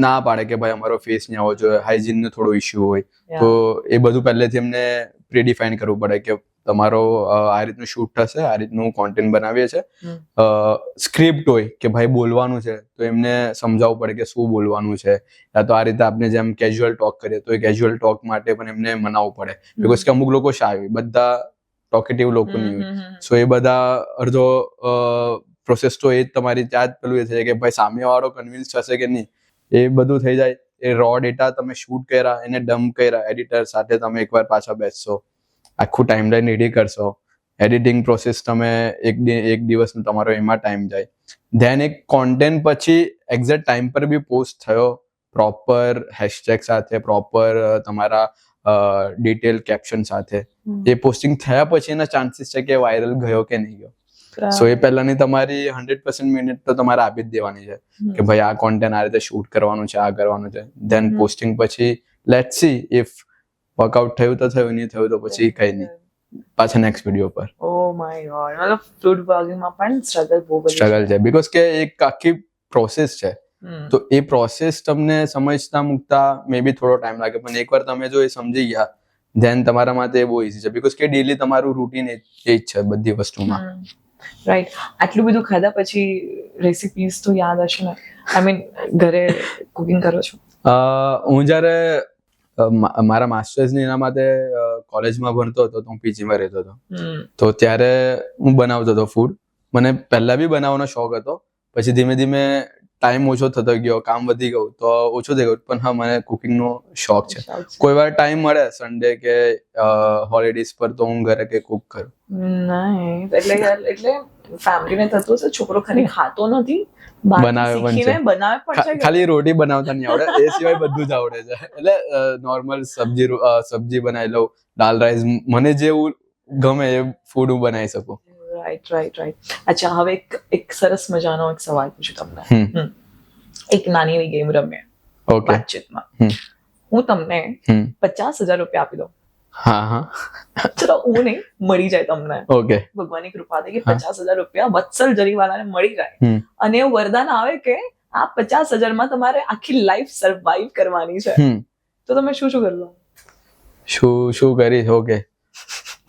ના પાડે કે ભાઈ અમારો ફેસ નહીં આવવો જોઈએ, હાઇજીનનો થોડો ઇશ્યુ હોય, તો એ બધું પહેલેથી એમને પ્રીડિફાઈન કરવું પડે કે તમારો આ રીતનું શૂટ થશે, આ રીતનું કોન્ટેન્ટ બનાવીએ છે. સ્ક્રિપ્ટ હોય કે ભાઈ બોલવાનું છે તો એમને સમજાવવું પડે કે શું બોલવાનું છે, યા તો આ રીતે આપણે જેમ કેઝ્યુઅલ ટોક કરીએ તો એ કેઝ્યુઅલ ટોક માટે પણ એમને મનાવવું પડે, બીકોઝ કે અમુક લોકો શાય, બધા ટોકેટિવ લોકો નહીં હોય. સો એ બધા અડધો પ્રોસેસ તો એ જ તમારી ત્યાં જ પેલું એ થાય કે ભાઈ સામેવાળો કન્વિન્સ થશે કે નહીં, એ બધું થઈ જાય. એ રો ડેટા તમે શૂટ કર્યા, એને ડમ્પ કર્યા, એડિટર સાથે તમે એકવાર પાછા બેસશો, આખું ટાઈમલાઈન રેડી કરશો, એડિટિંગ પ્રોસેસ તમે એક દિવસનો તમારો એમાં ટાઈમ જાય. ધેન એક કોન્ટેન્ટ પછી એક્ઝેક્ટ ટાઈમ પર બી પોસ્ટ થયો, પ્રોપર હેશટેગ સાથે, પ્રોપર તમારા ડિટેલ કેપ્શન સાથે, એ પોસ્ટિંગ થયા પછી એના ચાન્સીસ છે કે વાયરલ ગયો કે નહીં ગયો. સો એ પહેલાની તમારી 100% મિનિટ તો તમારે આપી જ દેવાની છે કે ભાઈ આ કોન્ટેન્ટ આ રીતે શૂટ કરવાનું છે, આ કરવાનું છે. ધેન પોસ્ટિંગ પછી લેટ્સ સી ઇફ વર્કઆઉટ થયું તો થયું, નહીં થયું તો પછી કઈ નહીં, પાછા નેક્સ્ટ વિડીયો પર. ઓ માય ગોડ, મતલબ ફૂડ બ્લોગિંગમાં પણ સ્ટ્રગલ છે, બીકોઝ કે એક આખી પ્રોસેસ છે. તો એ પ્રોસેસ તમને સમજતા મુકતા મે બી થોડો ટાઈમ લાગે, પણ એકવાર તમે જો એ સમજી ગયા ધેન તમારા માટે બહુ ઈઝી છે, બીકોઝ કે ડેલી તમારું રૂટીન એ જ છે બધી વસ્તુમાં. રાઈટ. આટલું બધું ખાધા પછી રેસિપીઝ તો યાદ હશે ને? આઈ મીન ઘરે કુકિંગ કરો છો? હું જ્યારે મારા માસ્ટર્સની એના માટે કોલેજમાં ભણતો હતો તો હું પીજીમાં રહેતો હતો, તો ત્યારે હું બનાવતો હતો ફૂડ. મને પહેલા બી બનાવવાનો શોખ હતો, પછી ધીમે ધીમે ટાઈમ ઓછો થતો ગયો, કામ વધી ગયું તો ઓછો થઈ ગયું, પણ હા મને કુકિંગનો શોખ છે. કોઈ વાર ટાઈમ મળે સન્ડે કે હોલિડેઝ પર તો હું ઘરે કે કુક કરું. એટલે ફેમિલીને થતું છે છોકરો ખાલી ખાતો નથી, બનાવે પણ છે, ખાલી રોટી બનાવતા નહીં આવડે, એ સિવાય બધું જ આવડે છે. એટલે નોર્મલ સબ્જી બનાવી લઉં, દાલ રાઈસ, મને જેવું ગમે એ ફૂડ હું બનાવી શકું. રાઈટ. અચ્છા, હવે એક સરસ મજાનો એક સવાલ પૂછું તમને. એક નાની એવી ગેમ રમીએ વાતચીતમાં. હું તમને 50,000 રૂપિયા આપી દઉં. હા, ચલો હું નહીં, મળી જાય તમને. ઓકે, ભગવાનની કૃપાથી કે 50,000 રૂપિયા વત્સલ જરીવાલાને મળી જાય અને એવું વરદાન આવે કે આ 50,000 માં તમારે આખી લાઈફ સર્વાઈવ કરવાની છે, તો તમે શું કરશો? શું કરીશ? ઓકે,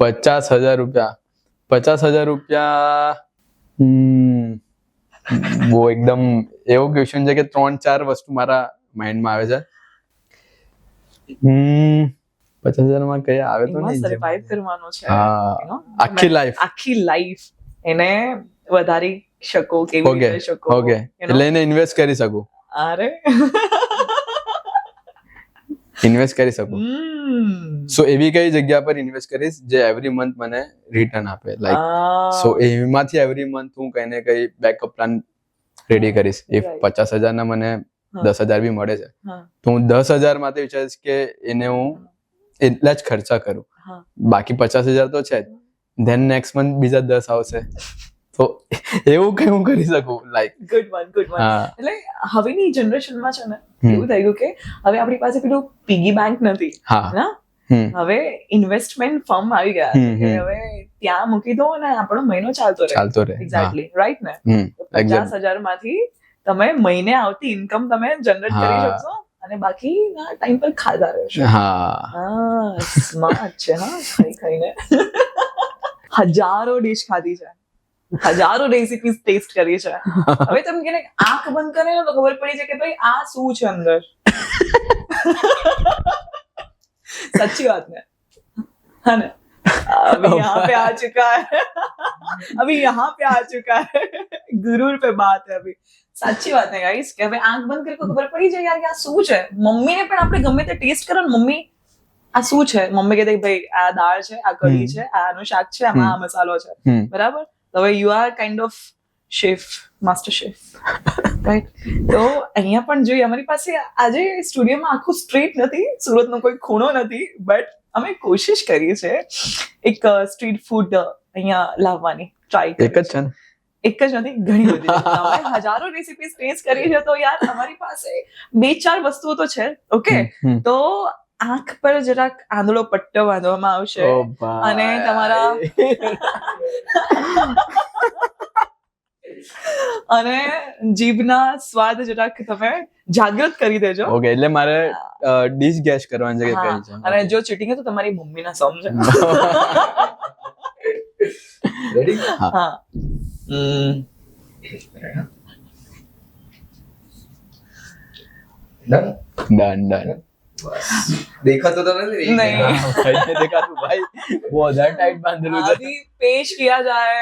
50,000 રૂપિયા. 50,000 રૂપિયા બહુ એકદમ એવો ક્વેશ્ચન છે કે 3-4 વસ્તુ મારા માઇન્ડમાં આવે છે. 50,000 માં કઈ આવે તો નહીં, સર્વાઈવ કરવાનો છે આખી લાઈફ એને વધારી શકો, કેવી રીતે શકો? ઓકે, એટલે એને ઇન્વેસ્ટ કરી શકું. અરે ઇન્વેસ્ટ કરી શકું. સો એવી કઈ જગ્યા પર ઇન્વેસ્ટ કરીશ જે એવરી મંથ મને રિટર્ન આપે, લાઈક સો એમાંથી એવરી મંથ હું કઈ ને કઈ બેકઅપ પ્લાન રેડી કરીશ. If Right. 50,000 ના મને હા. 10,000 બી મળે છે હા તો હું 10,000 માટે વિચારીશ કે એને હું એટલા જ ખર્ચા કરું. હા બાકી 50,000 તો છે જ. ધેન નેક્સ્ટ મંથ બીજા 10 આવશે તો એવું કઈ હું કરી શકું લાઈક. ગુડ વન હા એટલે હવેની જનરેશનમાં છે ને હમ. એવું થઈ ગયું કે હવે આપણી પાસે પેલું પીગી બેંક નથી હા ના હમ હવે ઇન્વેસ્ટમેન્ટ ફર્મ આવી ગયા છે કે હવે ત્યાં મૂકી દો અને આપણો મહિનો ચાલતો રહે. ચાલતો રહે. હા એક્ઝેક્ટલી રાઈટ ને હમ 50,000 માંથી તમે મહિને આવતી ઇન્કમ તમે જનરેટ કરી હા. શકશો અને બાકી ટાઈમ પર ખાતા રહેશો. હા સ્માર્ટ છે હા ખાઈને હજારો ડિશ ખાધી છે હજારો રેસિપીઝ ટેસ્ટ કરી છે. હવે તમે કે આંખ બંધ કરે ને તો ખબર પડી જાય કે ભાઈ આ શું છે અંદર. सच्ची बात है है ना अभी यहाँ पे आ चुका है अभी यहाँ पे आ चुका है गुरूर पे बात है अभी સાચી વાત है गाइस કે હવે આંખ બંધ કરીને ખબર પડી જાય યાર કે આ શું છે. મમ્મીને પણ આપણે ગમે તે ટેસ્ટ કરો ને મમ્મી આ શું છે મમ્મી કહેતી ભાઈ આ દાળ છે આ કઢી છે આ આનું શાક છે આમાં આ મસાલો છે બરાબર. તો હવે you are kind of chef master chef right. તો અહીંયા પણ જોઈએ અમારી પાસે આજે સ્ટુડિયોમાં આખું સ્ટ્રીટ નથી સુરતનો કોઈ ખૂણો નથી બટ અમે કોશિશ કરી છે એક સ્ટ્રીટ ફૂડ અહીંયા લાવવાની ટ્રાય એક જ છે ને. એક જ નથી ઘણી બધી છે. અમે હજારો રેસિપીઝ ટેસ્ટ કરી છે તો યાર અમારી પાસે 2-4 વસ્તુઓ તો છે ઓકે. તો આંખ પર જરાક આંધળો પટ્ટો બાંધવામાં આવશે ઓ ભાઈ. અને તમારા અને જીભના સ્વાદ જરાક તમે જાગૃત કરી દેજો. ઓકે એટલે મારે ડીશ ગેસ કરવાની છે કે હા, કઈ છે. અને જો ચીટિંગ હે તો તમારી મમ્મીના સમજે. રેડી હા ડન ડન દેખાતો તો નથી નહીં. ભાઈ દેખાતું ભાઈ બહુ વધારે ટાઈટ બાંધેલું છે अभी पेश किया जाए.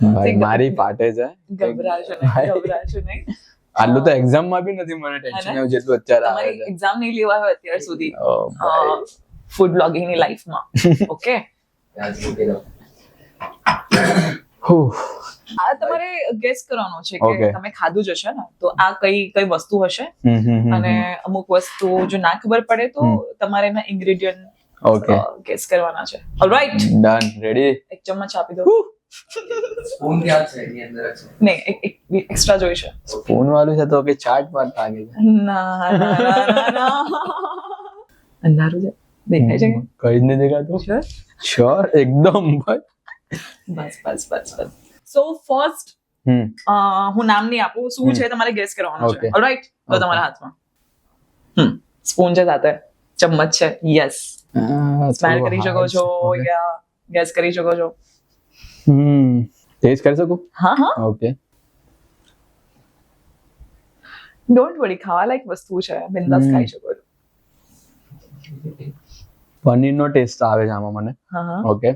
ભાઈ મારી પાટે છે. ગભરાશો નહીં. આટલું તો એક્ઝામ માં બી નથી મને ટેન્શન એવું જેટલું અત્યારે આવે તમારી છે. એક્ઝામ નહીં લેવા હોય અત્યાર સુધી ઓ ભાઈ. ફૂડ બ્લોગિંગ ની લાઈફમાં ઓકે. આજ મૂકી દો હુહ. આ તમારે ગેસ કરવાનો છે કે Okay. તમે ખાધું જ હશે ને તો આ કઈ વસ્તુ હશે હમ, હમ, હમ, અને અમુક વસ્તુ જો ના ખબર પડે તો તમારે એના ઇન્ગ્રેડિયન્ટ Okay. ગેસ કરવાના છે. Alright done ready. એક ચમચ આપી દો. સ્પૂન ક્યાં છે એની અંદર જ છે નહીં એક એક્સ્ટ્રા જોઈશે. સ્પૂન વાળું છે તો કે ચાટ પર લાગે છે. ના અંધારું છે દેખાય છે કઈ જ નહીં દેખાતું. Sure? શ્યોર એકદમ ભાઈ. બસ સો ફર્સ્ટ હમ હું નામ નહીં આપું શું છે તમારે ગેસ કરવાનું છે. Okay. ઓલરાઈટ તો Okay. તમારા હાથમાં સ્પૂન છે સાથે ચમચ છે યસ સ્મેલ કરી શકો છો યા ગેસ કરી શકો છો. ટેસ્ટ કરી શકું. હા ઓકે. ડોન્ટ વરી ખાવા લાયક વસ્તુ છે બિંદાસ ખાઈ શકો છો. પનીરનો ટેસ્ટ આવે છે આમાં મને. હા ઓકે.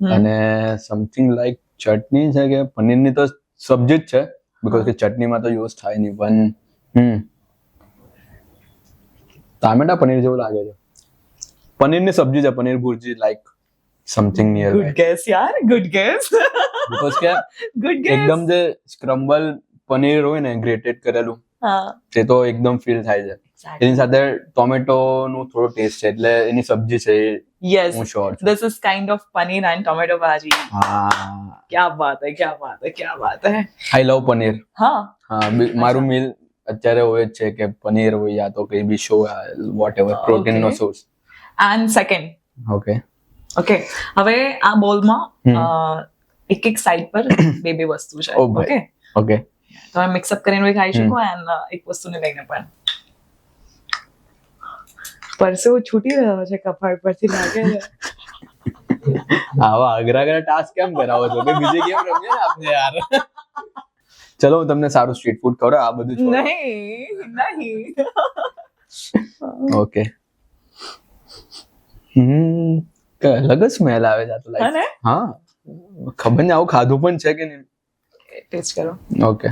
અને સમથિંગ લાઈક ચટણી છે કે પનીરની તો સબ્જી જ છે બીકોઝ કે ચટણીમાં તો યુઝ થાય નહીં પણ ટામેટા પનીર જેવું લાગે છે. પનીરની સબ્જી છે પનીર ભુરજી like something near good gas યાર ગુડ ગેસ બીકોઝ કે ગુડ ગેસ. એકદમ જે સ્ક્રમ્બલ પનીર હોય ને ગ્રેટેડ કરેલું હા તે તો એકદમ ફીલ થાય છે. એની સાથે ટોમેટો નું થોડો ટેસ્ટ છે એટલે એની સબ્જી છે એ યસ હું શ્યોર છું. this is kind of paneer and tomato bhaji. હા क्या बात है क्या बात है. આઈ લવ પનીર. હા હા મારું મીલ અત્યારે હોય જ છે કે પનીર હોય યા તો કઈ બી શો વોટ એવર પ્રોટીન નો Okay. Source. and second okay. Okay હવે આ બોલમાં એક સાઈડ પર બે વસ્તુ છે Oh, ભાઈ. Okay okay. તમે મિક્સઅપ કરીને બી ખાઈ શકો એન્ડ એક વસ્તુને લઈને પણ. પરસેવો છૂટી રહ્યો છે કપાળ પરથી લાગે છે. આવા અઘરા ટાસ્ક કેમ કરાવો છો કે બીજી ગેમ રમીએ ને આપણે યાર. ચલો હું તમને સારું સ્ટ્રીટ ફૂડ ખવડાવ આ બધું છોડો. નહીં ઓકે. કે અલગ જ સ્મેલ આવે છે આ તો હા લાઈક. ને હા ખબર નહીં આવું ખાધું પણ છે કે નહીં. ટેસ્ટ કરો. ઓકે.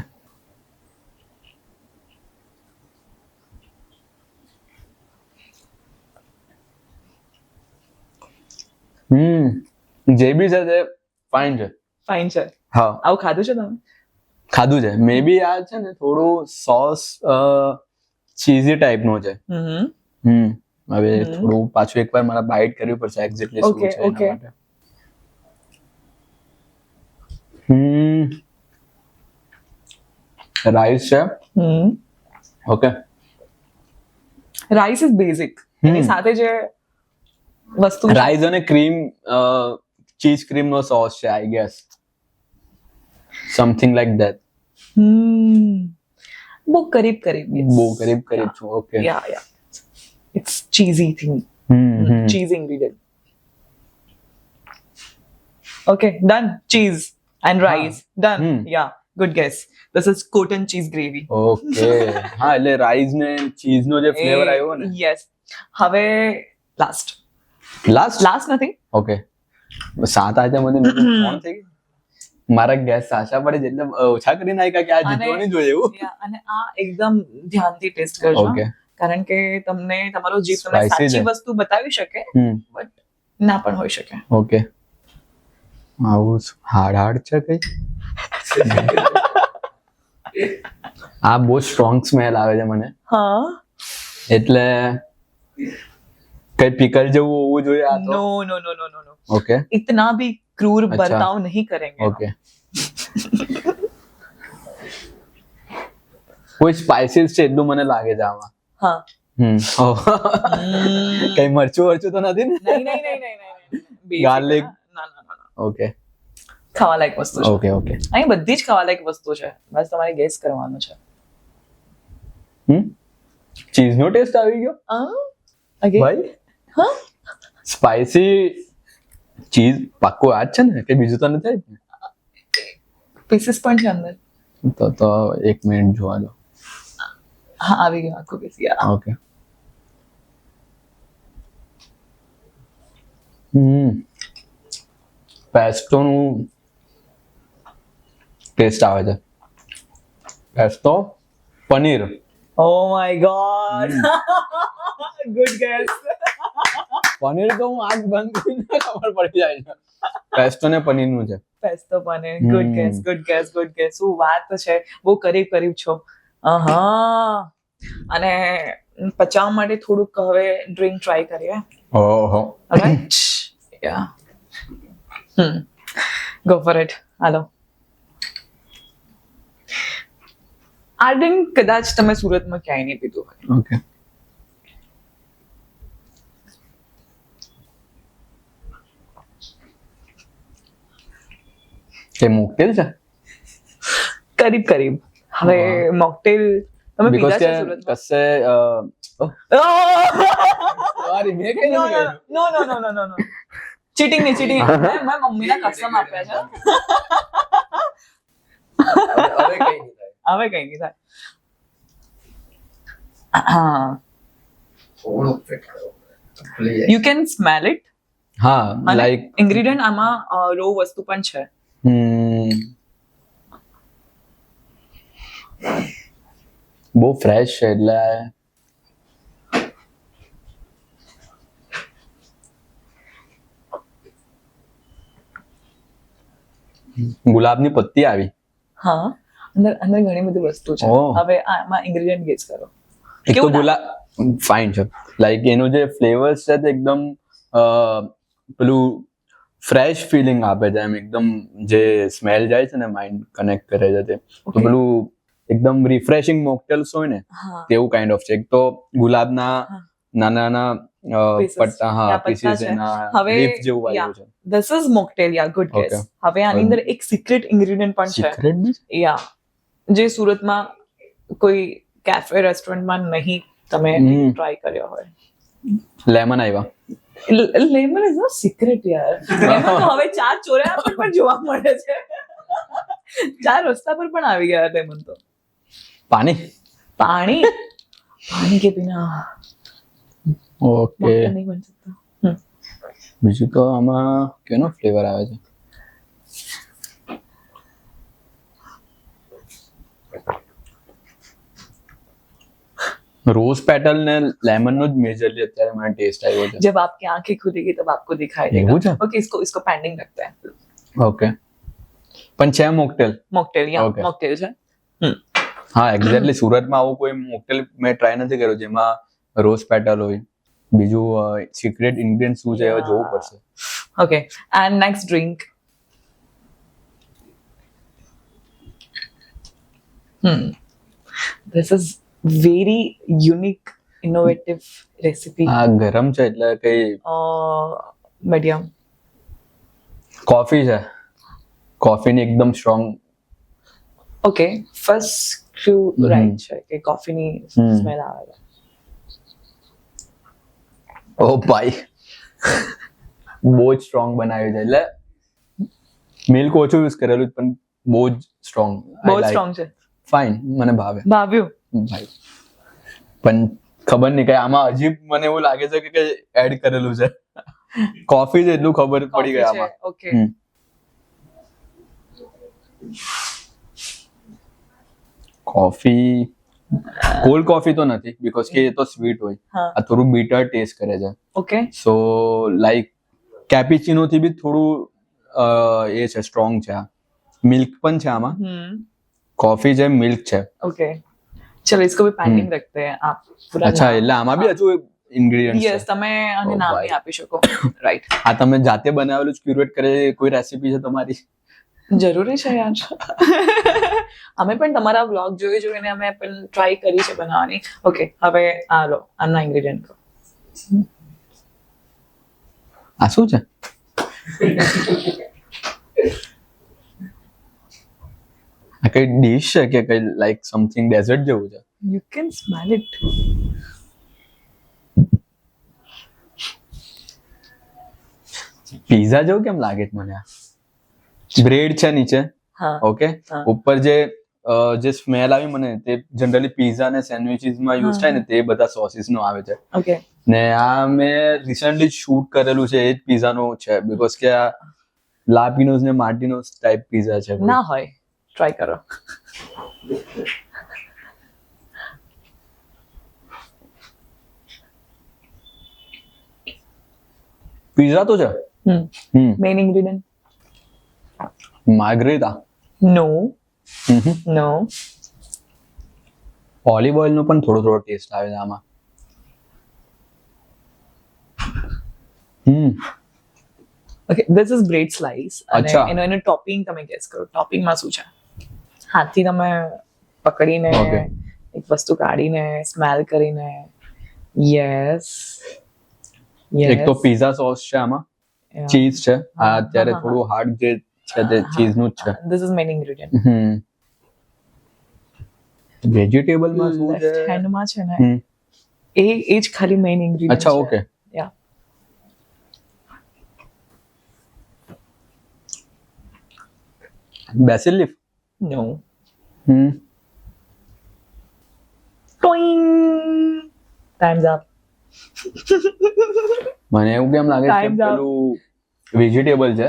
જે બી છે તે ફાઇન છે. ફાઇન છે. હા આવું ખાધું છે તમે ખાધું છે મે બી આ છે ને થોડું સોસ ચીઝી ટાઈપ નો છે હવે થોડું પાછું એકવાર મારા બાઇટ કરવી પડશે એક્ઝેક્ટલી શું Okay, છે એના okay. માટે રાઈસ છે ઓકે રાઈસ ઇઝ બેઝિક એની સાથે જે વસ્તુ છે, રાઈસ અને ક્રીમ ચીઝ ક્રીમ નો સોસ છે I guess something like that બહુ કરીબ બહુ કરીબ છું okay yeah it's cheesy thing cheese ingredient. Okay, done. Cheese and rice. Done. Yeah, good guess. This is cotton cheese gravy. Okay હા એટલે rice ને ચીઝ નો જે ફ્લેવર આવ્યો ને Yes. હવે last નથી. ઓકે 7 આઈટમ હતી મેં કોણ થઈ ગઈ મારા ગેસ સાચા પડે છે એટલે ઓછા કરી નાખ્યા કે આ જીતવાની જોઈએ એવું Yeah, અને આ એકદમ ધ્યાનથી ટેસ્ટ કરજો ઓકે કારણ કે તમને તમારો જીભ તમને Spicy સાચી છે. વસ્તુ બતાવી શકે બટ ના પણ હોઈ શકે. ઓકે આવું હાર્ડ છે કઈ આ બહુ સ્ટ્રોંગ સ્મેલ આવે છે મને હા એટલે કઈ પિકલ જેવું હોવું જોઈએ આ તો नो ઓકે इतना भी क्रूर अच्छा. बर्ताव नहीं करेंगे. ઓકે કોઈ સ્પાઇસીસ છે એટલું મને લાગે છે આમાં हाँ કઈ મરચું તો નથી ને नहीं Basic Garlic. ના ઓકે ખાવા લાયક વસ્તુ છે. ઓકે ઓકે અહીં બધી જ ખાવા લાયક વસ્તુ છે, બસ તમારે ગેસ કરવાનું છે. ચીઝ નો ટેસ્ટ આવી ગયો Again? ભાઈ હા સ્પાઇસી ચીઝ પાક્કું આ જ છે ને કે બીજું તો નથી પીસીસ પણ છે અંદર. તો 1 મિનિટ જોવા દો હા આવી ગયો આખું પીસ. ઓકે પેસ્ટો નું ટેસ્ટ આવે છે pesto paneer oh my god good guess. Paneer તો હું આંખ બંધ કરીને ખબર પડી જાય છે પેસ્ટો ને પનીર નું છે પેસ્તો પનીર. Good gas. શું વાત છે, બહુ કરીબ છો. અને પચાવવા માટે થોડુંક હવે ડ્રિંક ટ્રાય કરીએ. ઓહો right yeah go for it. હાલો. આ ડ્રિંક કદાચ તમે સુરતમાં ક્યાંય નહીં પીધું હોય. ઓકે કે મોકટેલ છે કરીબ હવે મોકટેલ તમે પીધા છે સુરતમાં? કસે સોરી મેં કઈ નથી કર્યું નો ચીટિંગ નહીં મેં મમ્મીના કસમ આપ્યા છે. હવે કઈ નહીં થાય. હવે કઈ નહીં થાય. હા થોડું ફિટ કરો ભૂલી જાય. You can smell it. હા અને લાઈક ઇન્ગ્રેડિયન્ટ આમાં રો વસ્તુ પણ છે. બહુ ફ્રેશ છે એટલે ગુલાબની પત્તી આવી હા અંદર ઘણી બધી વસ્તુ છે. ઓહ. હવે આમાં ઇન્ગ્રેડિયન્ટ ગેસ કરો. એક તો કેવું ગુલાબ ફાઇન છે લાઈક એનું જે ફ્લેવર્સ છે તે એકદમ પેલું ફ્રેશ ફિલિંગ આપે છે એમ એકદમ જે સ્મેલ જાય છે ને માઇન્ડ કનેક્ટ કરે છે તે તો Okay. પેલું એકદમ રિફ્રેશિંગ મોકટેલ્સ હોય ને હા તેવું કાઇન્ડ ઓફ છે એક તો ગુલાબના હા. નાના Pieces. પટ્ટા હા ત્યાં પત્તા પીસીસ છે. એના હવે લીફ જેવું yeah. આવ્યું છે this is mocktail. Yeah good gas. Okay. હવે આની અંદર એક સિક્રેટ ઇન્ગ્રેડિયન્ટ પણ છે. સિક્રેટ બી યા જે સુરતમાં કોઈ કેફે રેસ્ટોરન્ટમાં નહીં તમે ટ્રાય કર્યો હોય. લેમન આવ્યા લેમન ઇઝ નોટ સિક્રેટ યાર. લેમન તો હવે ચાર ચોર્યા પર પણ જોવા મળે છે. ચાર રસ્તા પર પણ આવી ગયા લેમન તો. પાણી पानी के बिना ઓકે मक्खन नहीं बन सकता. બીજું તો આમાં કેનો ફ્લેવર આવે છે रोज पेटल ने लेमन नो मेजरली અત્યારે મને ટેસ્ટ આવ્યો છે जब आपकी आंखें खुलेगी तब आपको दिखाई એવું देगा. છે? ओके इसको पेंडिंग रखते हैं. ઓકે પણ છે મોકટેલ. મોકટેલ, યા Okay. મોકટેલ છે. હા એક્ઝેક્ટલી સુરતમાં આવું કોઈ મોકટેલ મેં ટ્રાય નથી કર્યો જેમાં રોઝ પેટલ હોય. બીજું સિક્રેટ ઇન્ગ્રેડિયન્ટ શું છે એ Yeah. જોવું પડશે. Okay, and next drink. This is very unique, innovative recipe. આ ગરમ છે એટલે કઈ Medium. કોફી છે. કોફીની એકદમ strong. Okay, first clue right છે કે કોફીની હમ. સ્મેલ આવે છે. ઓ ભાઈ બહુ જ સ્ટ્રોંગ બનાવ્યું છે એટલે મિલ્ક ઓછું યુઝ કરેલું પણ બહુ જ સ્ટ્રોંગ. બહુ સ્ટ્રોંગ છે. ફાઇન મને ભાવે ભાવ્યું. ભાઈ પણ ખબર નહીં કઈ આમાં અજીબ મને એવું લાગે છે કે કઈ એડ કરેલું છે. કોફી છે એટલું ખબર પડી ગઈ આમાં. ઓકે. હમ. કોફી કોલ્ડ કોફી તો નથી બીકોઝ કે એ તો સ્વીટ હોય. હા. આ થોડું બીટર ટેસ્ટ કરે છે. ઓકે. સો લાઈક કેપીચીનો થી બી થોડું એ છે સ્ટ્રોંગ છે. આ મિલ્ક પણ છે આમાં. कॉफी છે મિલ્ક છે. ओके चलो इसको भी पेंडिंग रखते हैं आप पूरा અચ્છા नाम- એટલે આમાં બી હજુ ઇન્ગ્રેડિયન્ટ યસ તમે આને Oh, નામ ભાઈ. નહીં આપી શકો રાઈટ આ તમે જાતે બનાવેલું ક્યુરેટ કરે કોઈ રેસીપી છે તમારી? જરૂરી છે યાર અમે પણ તમારા વ્લોગ જોઈને અમે પણ ટ્રાય કરી છે બનાવવાની ઓકે હવે આ લો આના ઇન્ગ્રેડિયન્ટ આ શું છે? આ કઈ ડીશ છે કે કઈ લાઈક સમથિંગ ડેઝર્ટ જેવું છે? You can smell eat pizza જેવું કેમ લાગે છે મને? બ્રેડ છે નીચે હા ઓકે હા. ઉપર જે સ્મેલ આવી મને તે જનરલી પિઝા ને સેન્ડવિચીસ માં યુઝ થાય ને તે બધા સોસીસ નો આવે છે. ઓકે ને આ મેં રિસન્ટલી શૂટ કરેલું છે એ જ પિઝા નો છે બીકોઝ કે આ લાપિનોઝ ને માર્ટિનોઝ ટાઈપ પિઝા છે. ના હોય ટ્રાય કરો પિઝા તો છે. Main ingredient margherita. નો નો ઓલિવ ઓઇલ નો પણ થોડો થોડો ટેસ્ટ આવે છે આમાં. Okay this is bread slice અને અચ્છા. એનો ટોપિંગ તમે ગેસ કરો ટોપિંગમાં શું છે હાથથી તમે પકડીને Okay. એક વસ્તુ કાઢીને સ્મેલ કરીને યસ એક તો પિઝા સોસ છે આમાં, ચીઝ છે. આ અત્યારે હા, થોડું હાર્ડ જે છે તે ચીઝ નું જ છે. This is main ingredient vegetable માં શું છે? લેફ્ટ હેન્ડમાં છે ને હમ. એ જ ખાલી મેઇન ઇન્ગ્રેડિયન્ટ અચ્છા ઓકે. યા બેસિલ લીફ. નો હમ ટોઈંગ ટાઈમ્સ અપ મને એવું કેમ લાગે છે કે Time's up. પેલું વેજીટેબલ છે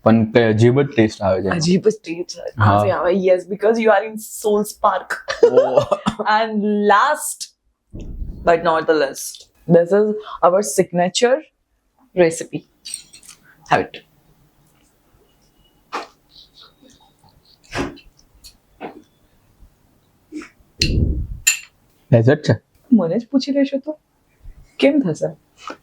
પણ કઈ અજીબ જ ટેસ્ટ આવે છે. અજીબ સ્ટેજ હા. આવે yes because you are in Soul Spark And last but not the least, this is our signature recipe. Have it. Dessert છે મને જ પૂછી લેશો તો કેમ થશે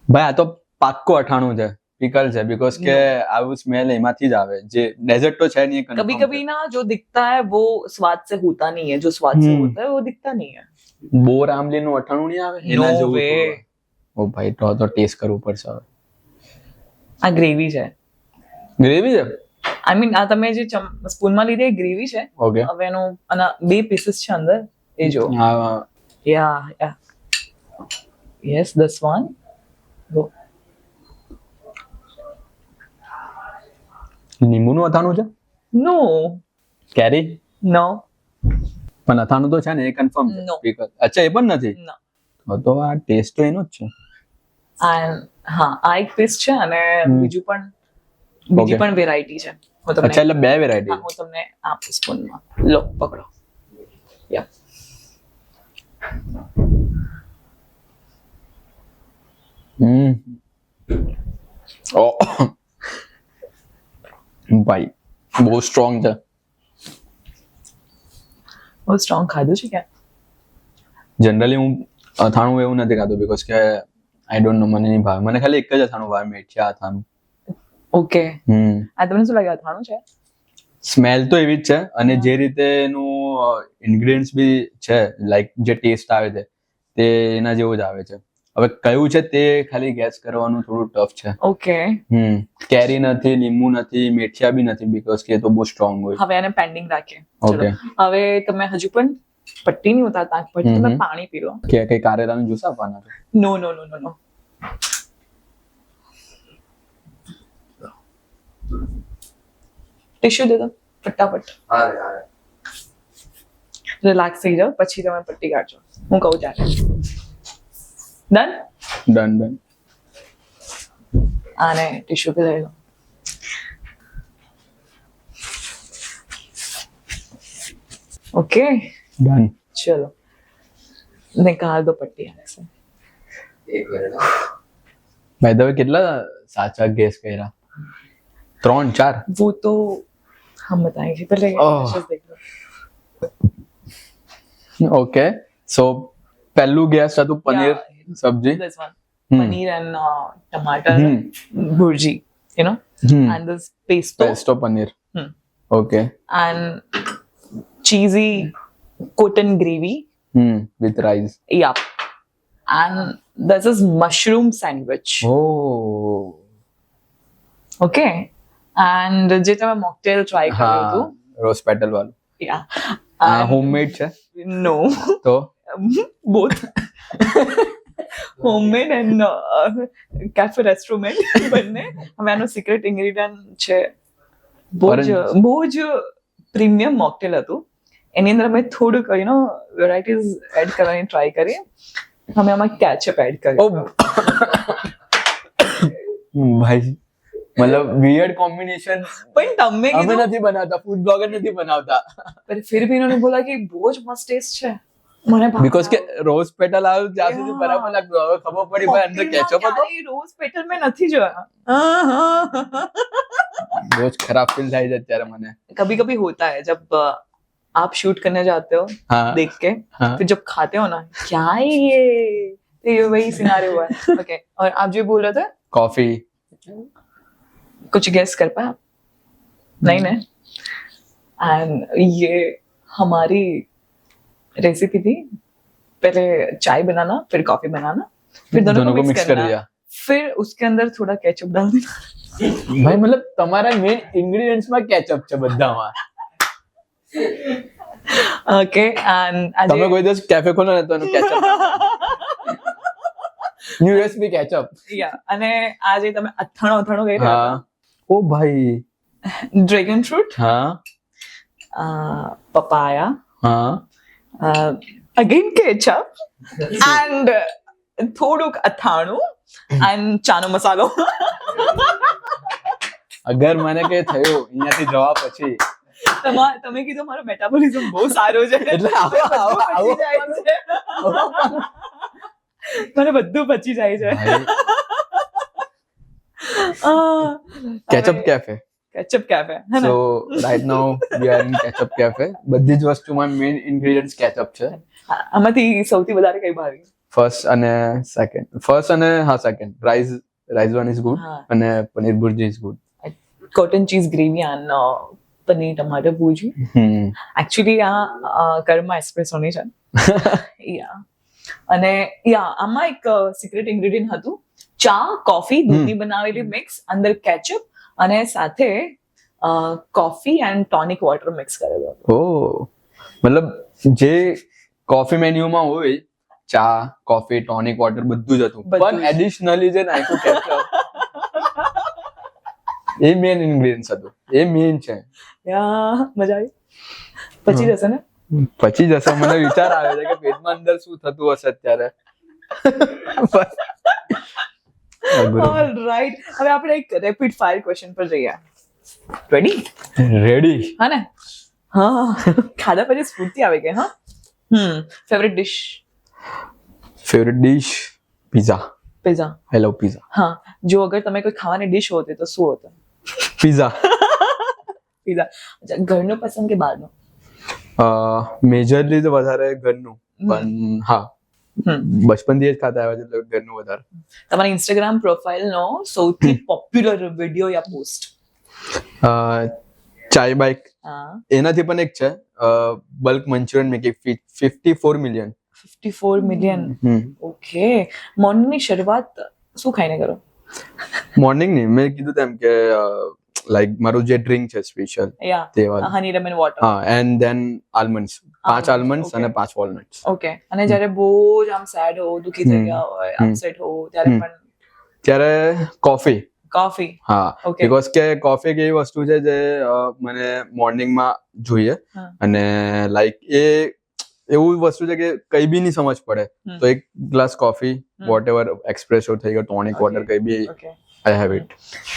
ભાઈ. આ તો પાક્કો અઠાણું છે, પિકલ છે બીકોઝ કે આવું સ્મેલ એમાંથી જ આવે. જે ડેઝર્ટ તો છે નહીં. confirm कभी છે. कभी ना जो दिखता है वो स्वाद से होता नहीं है जो स्वाद से होता है वो दिखता नहीं है બોર આમલી નું અઠાણું નહીં આવે એના No જેવું way. થોડું. ઓ ભાઈ તો ટેસ્ટ કરવું પડશે હવે. આ ગ્રેવી છે ગ્રેવી છે આઈ મીન આ તમે જે સ્પૂનમાં લીધી ગ્રેવી છે ઓકે. હવે એનો આના બે પીસીસ છે અંદર એ જો યા યસ this one go લીંબુનું અથાણું છે no કેરી no પણ અથાણું તો છે ને એ કન્ફર્મ છે. No. Pickle. અચ્છા એ પણ નથી no તો આ ટેસ્ટ તો એનો જ છે. હા આ એક પીસ છે અને બીજી Okay. પણ વેરાયટી છે હું તમને અચ્છા એટલે બે વેરાયટી. હા, હું તમને આપું સ્પૂનમાં લો પકડો યા ઓ ભાઈ બહુ સ્ટ્રોંગ છે. બહુ સ્ટ્રોંગ ખાધું છે ક્યાં? જનરલી હું અથાણું એવું નથી ખાતું બીકોઝ કે આઈ ડોન્ટ નો, મને નહીં ભાવે. મને ખાલી એક જ અથાણું ભાવે, મેથીયા અથાણું. ઓકે, આ તમને શું લાગે અથાણું છે? સ્મેલ તો એવી જ છે અને જે રીતે એનું ઇન્ગ્રેડિયન્ટ્સ બી છે, લાઈક જે ટેસ્ટ આવે છે તે એના જેવો જ આવે છે. હવે કયું છે તે ખાલી ગેસ કરવાનું થોડું ટફ છે. ઓકે, કેરી નથી, લીંબુ નથી, મેથીયા બી નથી બીકોઝ કે એ તો બહુ સ્ટ્રોંગ હોય. હવે આને પેન્ડિંગ રાખીએ. ઓકે, હવે તમે હજુ પણ પટ્ટી નહીં ઉતારતા, પછી તમે પાણી પી લો. કે કઈ કારેલાનું જ્યુસ આપવાના છે? નો નો નો નો નો, ટિશ્યુ દે દો ફટાફટ. રિલેક્સ થઈ જાઓ, પછી તમે પટ્ટી કાઢજો. હું કહું ત્યારે. ડન. ડન. આને ટિશ્યુ પે લઈ લો. Okay, done. ચલો નિકાલ દો પટ્ટી यहाँ से. એક મિનિટ. બાય ધ વે કેટલા સાચા ગેસ કર્યા? 3 4? वो तो हम बताएंगे, पहले ओह. dishes देख लो. ઓકે, સો પહેલું ગેસ હતું પનીર સબ્જી. This one, Hmm. paneer and tomato Hmm. burji, you know, and this pesto pesto paneer. Hmm. Okay. and cheesy cotton gravy. With rice. Yeah, and this is mushroom sandwich. Oh Okay, and જે તમે mocktail try કર્યું હા, હતું. Rose petal વાળું. Yeah, homemade છે no, તો both. Homemade and cafe restaurant બંને. હવે આનો સિક્રેટ ઇન્ગ્રેડિયન્ટ છે, બહુ જ પ્રીમિયમ મોકટેલ હતું. એની અંદર અમે થોડુંક વેરાયટીઝ એડ કરવાની ટ્રાય કરી. અમે આમાં કેચઅપ એડ ઓ કર્યું. ભાઈ, મતલબ વિયર્ડ કોમ્બિનેશન. પણ તમે અમે કીધું, નથી બનાવતા, ફૂડ બ્લોગર નથી બનાવતા. पर फिर भी इन्होंने बोला कि बहुत मस्त टेस्ट है. મને બીકોઝ કે રોઝ પેટલ આવ્યું ત્યાં સુધી Yeah. બરાબર લાગતું, હવે ખબર પડી ભાઈ અંદર કેચઅપ હતો. રોઝ પેટલ મેં નથી જોયા. બહુ જ ખરાબ ફીલ થાય છે અત્યારે મને. कभी कभी होता है जब आप शूट करने जाते हो हाँ. देख के, हाँ. फिर जब खाते हो ना, क्या है ये, तो ये वही सिनारियो हुआ है. ओके, और आप जो बोल रहे थे, કોફી. कुछ गेस कर पाए आप? नहीं ना. एंड ये हमारी रेसिपी थी, पहले चाय बनाना, फिर कॉफी बनाना, फिर दोनों को मिक्स कर करना, दिया. फिर उसके अंदर थोड़ा केचप डाल देना. ભાઈ મતલબ તમારા મેઇન ઇન્ગ્રેડિયન્ટ્સ માં કેચઅપ છે બધામાં. ओके, एंड તમે કોઈ દિવસ કેફે ખોલો ને તો એનું કેચઅપ યુએસબી કેચઅપ. या અને આજે તમે અથાણું કહી રહ્યા હા. ઓ ભાઈ. હતા. ડ્રેગન ફ્રૂટ, હા પપાયા, હા. અગેન કેચઅપ, એન્ડ થોડુંક અથાણું એન્ડ ચાનો મસાલો. અગર મને કઈ થયું અહીંયાથી જવા પછી, તમે કીધું મારો મેટાબોલિઝમ બહુ સારો છે, એટલે આવો, આવો, આવો. પચી જાય છે. મને બધું પચી જાય છે. Ketchup cafe. કેચઅપ કેફે હે ને? So right now we are in Catch Up Cafe. બધી જ વસ્તુમાં મેઇન ઇન્ગ્રેડિયન્ટ્સ કેચઅપ છે. આમાંથી સૌથી વધારે કઈ ભાવી? ફર્સ્ટ અને second rice one is good હા. અને paneer bhurji is good. Cotton cheese gravy and paneer ટમાટર ભુજી. એકચ્યુઅલી આ કર્મા એસ્પ્રેસોની છે. યા, અને યા આમાં એક સિક્રેટ ઇન્ગ્રેડિયન્ટ હતું, ચા કોફી દૂધની બનાવેલી મિક્સ, અંદર કેચઅપ અને સાથે coffee and tonic water mix કરેલો હતો. ઓ મતલબ જે કોફી મેન્યુમાં હોય, ચા કોફી ટોનિક વોટર બધું જ હતું, બધું પણ જ. એડિશનલી જે નાખ્યું કેચઅપ એ મેઇન ઇન્ગ્રેડિયન્ટ્સ હતું, એ મેઇન છે. યા, મજા આવી. પછી જશે ને? પછી જશે, મને વિચાર આવે છે કે પેટમાં અંદર શું થતું હશે અત્યારે. ઓલ રાઈટ, હવે આપણે એક રેપિડ ફાયર ક્વેશ્ચન પર જઈએ. રેડી? રેડી. હા ને? હા, ખાધા પછી સ્ફૂર્તિ આવે કે હા. Favourite dish? Favourite dish pizza. Pizza. I love pizza. હા, જો અગર તમે કોઈ ખાવાની ડિશ હોતી તો શું હોત? પિઝા. પીઝા. ઘરનું પસંદ કે બહારનું? મેજરલી તો વધારે ઘરનું, પણ હા બચપનથી જ ખાતા આવ્યા છે એટલે ઘરનું વધારે. તમારી ઇન્સ્ટાગ્રામ પ્રોફાઇલનો સૌથી પોપ્યુલર વિડીયો યા પોસ્ટ? ચાય બાઇક, હા, એનાથી પણ એક છે bulk Manchurian making 54 million. 54 million. Okay. મોર્નિંગની શરૂઆત શું ખાઈને કરો? મોર્નિંગ ની મેં કીધું તેમ કે લાઈક મારું જે ડ્રિંક છે સ્પેશિયલ યા, તે વાળું. Honey lemon water. હા, and then almonds, 5 almonds okay. અને 5 વોલનટ્સ. ઓકે. અને જ્યારે બહુ જ આમ સેડ હો, દુખી થઈ ગયા હોય, અપસેટ હો, ત્યારે પણ ત્યારે કોફી. કોફી. હા, Okay. બીકોઝ કે કોફી એક એવી વસ્તુ છે જે મને મોર્નિંગમાં જોઈએ, હા. અને લાઈક એ એવું વસ્તુ છે કે કઈ બી નહીં સમજ પડે તો એક ગ્લાસ કોફી, વોટએવર, એક્સપ્રેસો થઈ ગયો, ટોનિક વોટર, કઈ બી ઓકે. I have it.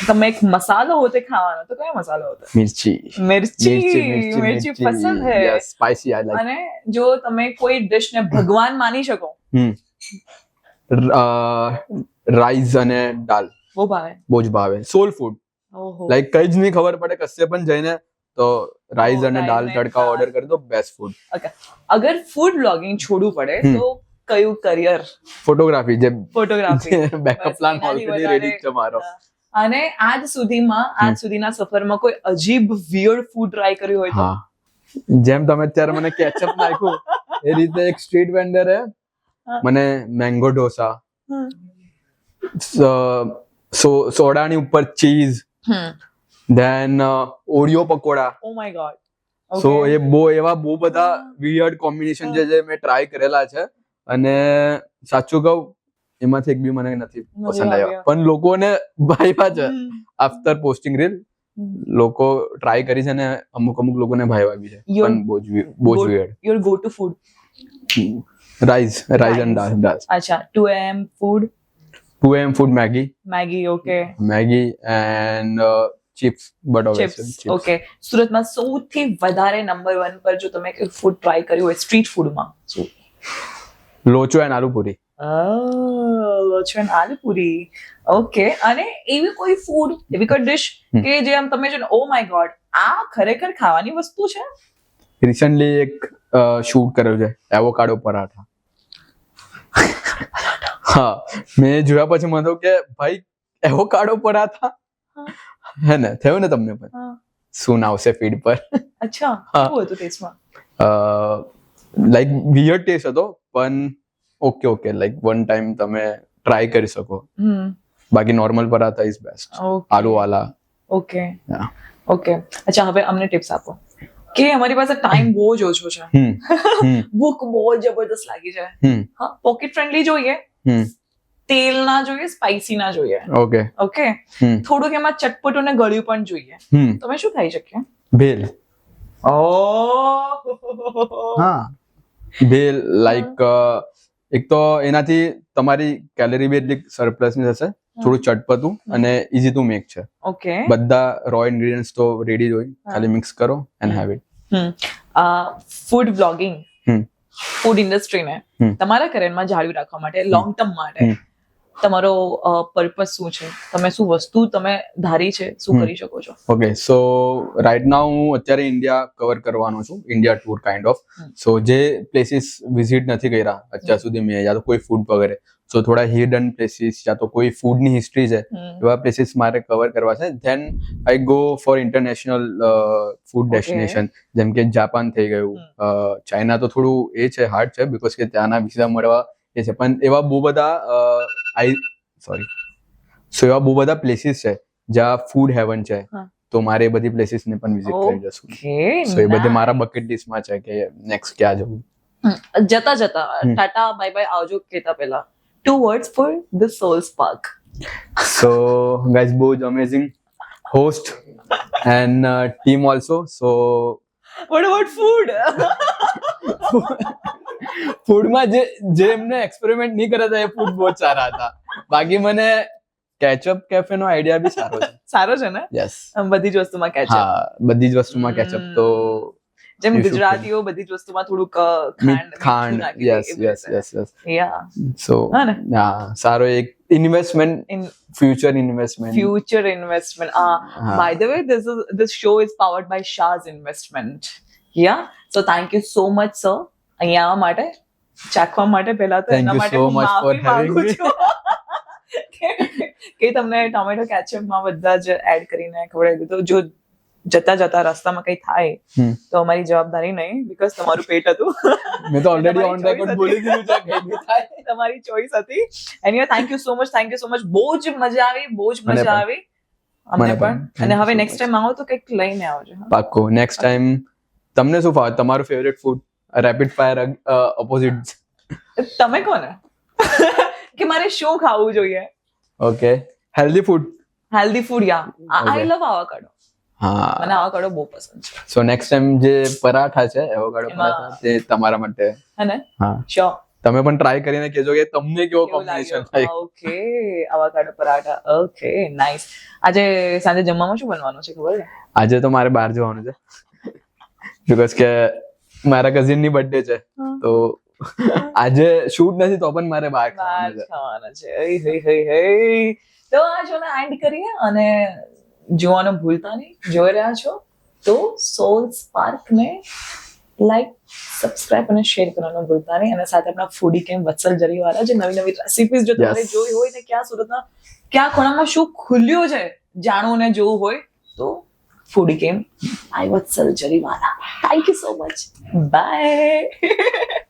તમે એક મસાલો હોતે ખાવાનો, તો કયો મસાલો હોતો? મિર્ચી. મિર્ચી પસંદ હે. Yes, spicy I like. અને જો તમે કોઈ ડિશ ને ભગવાન માની શકો, રાઈસ અને દાલ બહુ ભાવે. બહુ જ ભાવે. સોલ ફૂડ, ઓહો. લાઈક કઈ જ નહીં ખબર પડે કશે પણ જઈને તો રાઈસ અને rice દાલ અને તડકા દાલ. ઓર્ડર કરી દો, બેસ્ટ ફૂડ. Okay. અગર ફૂડ બ્લોગિંગ છોડવું પડે તો કયું કરિયર? ફોટોગ્રાફી, જે photography. Backup plan already ready છે મારો. અને આજ સુધીના સફરમાં કોઈ અજીબ વિયર્ડ ફૂડ ટ્રાય કર્યું હોય તો? હા, જેમ તમે અત્યારે મને કેચઅપ નાખ્યું એ રીતે એક સ્ટ્રીટ વેન્ડર હે, મને મેંગો ઢોસા, સોડાની ઉપર cheese, then Oreo pakoda. Oh my god. So એ બહુ બધા વિયર્ડ કોમ્બિનેશન છે જે મેં ટ્રાય કરેલા છે, અને સાચું કહું એમાંથી એક બી મને નથી પસંદ આવ્યા, પણ લોકોને ભાવ્યા છે. આફ્ટર પોસ્ટિંગ રીલ લોકો ટ્રાય કરી છે ને અમુક લોકોને ભાવ્યા બી છે, પણ બહુ જ weird. Your go to food? Rice and dal. અચ્છા. 2 AM food? 2 AM food Maggi. Okay. Maggi and chips, but obviously chips. Okay. સુરતમાં સૌથી વધારે નંબર 1 પર જો તમે કોઈ ફૂડ ટ્રાય કર્યું હોય સ્ટ્રીટ ફૂડમાં, શું? Locho and aloo puri. Locho and aloo puri. Okay. અને એવી કોઈ ફૂડ, એવી કોઈ ડિશ કે જે આમ તમે જો ઓ માય ગોડ, આ ખરેખર ખાવાની વસ્તુ છે? રિસન્ટલી એક શૂટ કર્યો છે, એવોકાડો પરાઠા. હા, મેં જોયા પછી મને તો કે ભાઈ એવોકાડો પરાઠા હે ને, થયું ને તમને પણ? શું આવશે ફીડ પર? અચ્છા. શું હતું ટેસ્ટમાં? લાઈક વિયર્ડ ટેસ્ટ હતો, પણ ઓકે, લાઈક વન ટાઈમ તમે ટ્રાય કરી શકો. બાકી નોર્મલ પરાઠા ઇઝ બેસ્ટ. આલુ વાલા. ઓકે. અચ્છા, હવે અમને ટિપ્સ આપો કે અમારી પાસે ટાઈમ બહુ જ ઓછો છે, ભૂખ બહુ જબરદસ્ત લાગી છે. હા, પોકેટ ફ્રેન્ડલી જોઈએ, તેલ ના જોઈએ, સ્પાઇસી ના જોઈએ. ઓકે. થોડુંક એમાં ચટપટું ને ગળ્યું પણ જોઈએ. તમે શું ખાઈ શકીએ? ભેલ. હા, ભેલ લાઈક એક તો એનાથી તમારી કેલરી બી એટલી સરપ્લસ ની થશે, થોડું ચટપટું અને ઇઝી ટુ મેક છે. ઓકે. બધા રો ઇન્ગ્રેડિયન્ટ્સ તો રેડી જ હોય, ખાલી મિક્સ કરો and have it. Food blogging, food ઇન્ડસ્ટ્રીને તમારા કરિયરમાં જાળવી રાખવા માટે, લોંગ ટર્મ માટે તમારો પર્પસ શું છે? તમે શું વસ્તુ તમે ધારી છે, શું કરી શકો છો? ઓકે, સો રાઈટ નાઉ હું અત્યારે ઇન્ડિયા કવર કરવાનો છું, ઇન્ડિયા ટૂર કાઇન્ડ ઓફ. સો જે પ્લેસીસ વિઝિટ નથી કર્યા અત્યાર સુધી મેં, યા તો કોઈ ફૂડ વગેરે, સો થોડા હિડન પ્લેસીસ યા તો કોઈ ફૂડની હિસ્ટ્રી છે એવા પ્લેસીસ મારે કવર કરવા છે. Than I go for international food destination, જેમ કે જાપાન થઈ ગયું, ચાઇના તો થોડું એ છે, હાર્ડ છે બીકોઝ કે ત્યાંના વિઝા મળવા એ છે, પણ એવા બહુ બધા એવા બહુ બધા પ્લેસીસ છે જ્યાં ફૂડ હેવન છે, તો મારે એ બધી પ્લેસીસ ને પણ વિઝિટ કરી જશું. સો એ બધે મારા બકેટ લિસ્ટમાં છે કે નેક્સ્ટ ક્યાં જવું. જતા ટાટા બાય બાય આવજો કેતા પહેલા 2 words for the Soul Spark. So guys, બહુ જ amazing host and team also. So what about food? ફૂડમાં જે એમને એક્સપેરિમેન્ટ નહીં કર્યા હતા એ ફૂડ બહુ સારા હતા. બાકી મને કેચઅપ કેફે નો આઈડિયા બી સારો છે. સારો છે ને? યસ, બધી જ વસ્તુમાં કેચઅપ. હા, બધી જ વસ્તુમાં કેચઅપ. તો જેમ ગુજરાતીઓ બધી જ વસ્તુમાં થોડુંક ખાંડ. યસ. યા. સો હા, સારો investment in future investment future investment. By the way, this show is powered by Shah's Investment. Yeah. So thank you so much, sir. અહીંયા આવવા માટે ચાખવા માટે પહેલા તો Thank એના you માટે so હું much for માફી having માંગુ me. છું કે તમને ટોમેટો કેચઅપમાં બધા જ એડ કરીને ખવડાવી દીધું. જો જતા જતા રસ્તામાં કઈ થાય હમ. તો અમારી જવાબદારી નહીં, બીકોઝ તમારું પેટ હતું. મેં તો ઓલરેડી તમારી ઓન choice રેકોર્ડ હતી. બોલી દીધું છે કંઈ બી થાય. તમારી ચોઈસ હતી. Anyway thank you so much. બહુ જ મજા આવી, બહુ જ મને મજા પણ. આવી અમને મને પણ. પણ. અને Thank હવે you so નેક્સ્ટ ટાઈમ આવો તો કંઈક લઈને આવજો. હા. પાક્કો નેક્સ્ટ ટાઈમ તમને શું ફાવે તમારું favourite food rapid fire opposite તમે કોને કે મારે શું ખાવું જોઈએ? Okay healthy food healthy food. Yeah I Okay. Love avocado. હા મને આવોકાડો બહુ પસંદ છે. સો નેક્સ્ટ ટાઈમ જે પરાઠા છે એવોકાડો એમાં- પરાઠા તે તમારા માટે હે ને? હા શ્યોર. તમે પણ ટ્રાય કરીને કહેજો કે તમને કેવો કેવું કોમ્બિનેશન લાગ્યું? થાય okay, avocado paratha. Okay, nice. આજે સાંજે જમવામાં શું બનવાનું છે ખબર છે? આજે તો મારે બહાર જવાનું છે બીકોઝ કે મારા કઝિન ની બર્થડે છે હા. તો આજે શૂટ નથી તો પણ મારે બહાર બહાર ખાવાનું છે ખાવાના છે. હઈ. તો આ શોને એન્ડ કરીએ અને જોવાનું ભૂલતા નહીં. જોઈ રહ્યા છો તો સોલ સ્પાર્ક ને લાઈક, સબસ્ક્રાઇબ અને શેર કરવાનું ભૂલતા નહીં. અને સાથે આપણા ફૂડી કેમ વત્સલ જરીવાલા જે નવી નવી રેસિપીઝ જો તમારે Yes. જોઈ હોય ને ક્યાં સુરતના ક્યાં ખૂણામાં શું ખુલ્યું છે જાણવું ને જોવું હોય તો ફૂડી કેમ I Vatsal Jariwala. Thank you so much. By.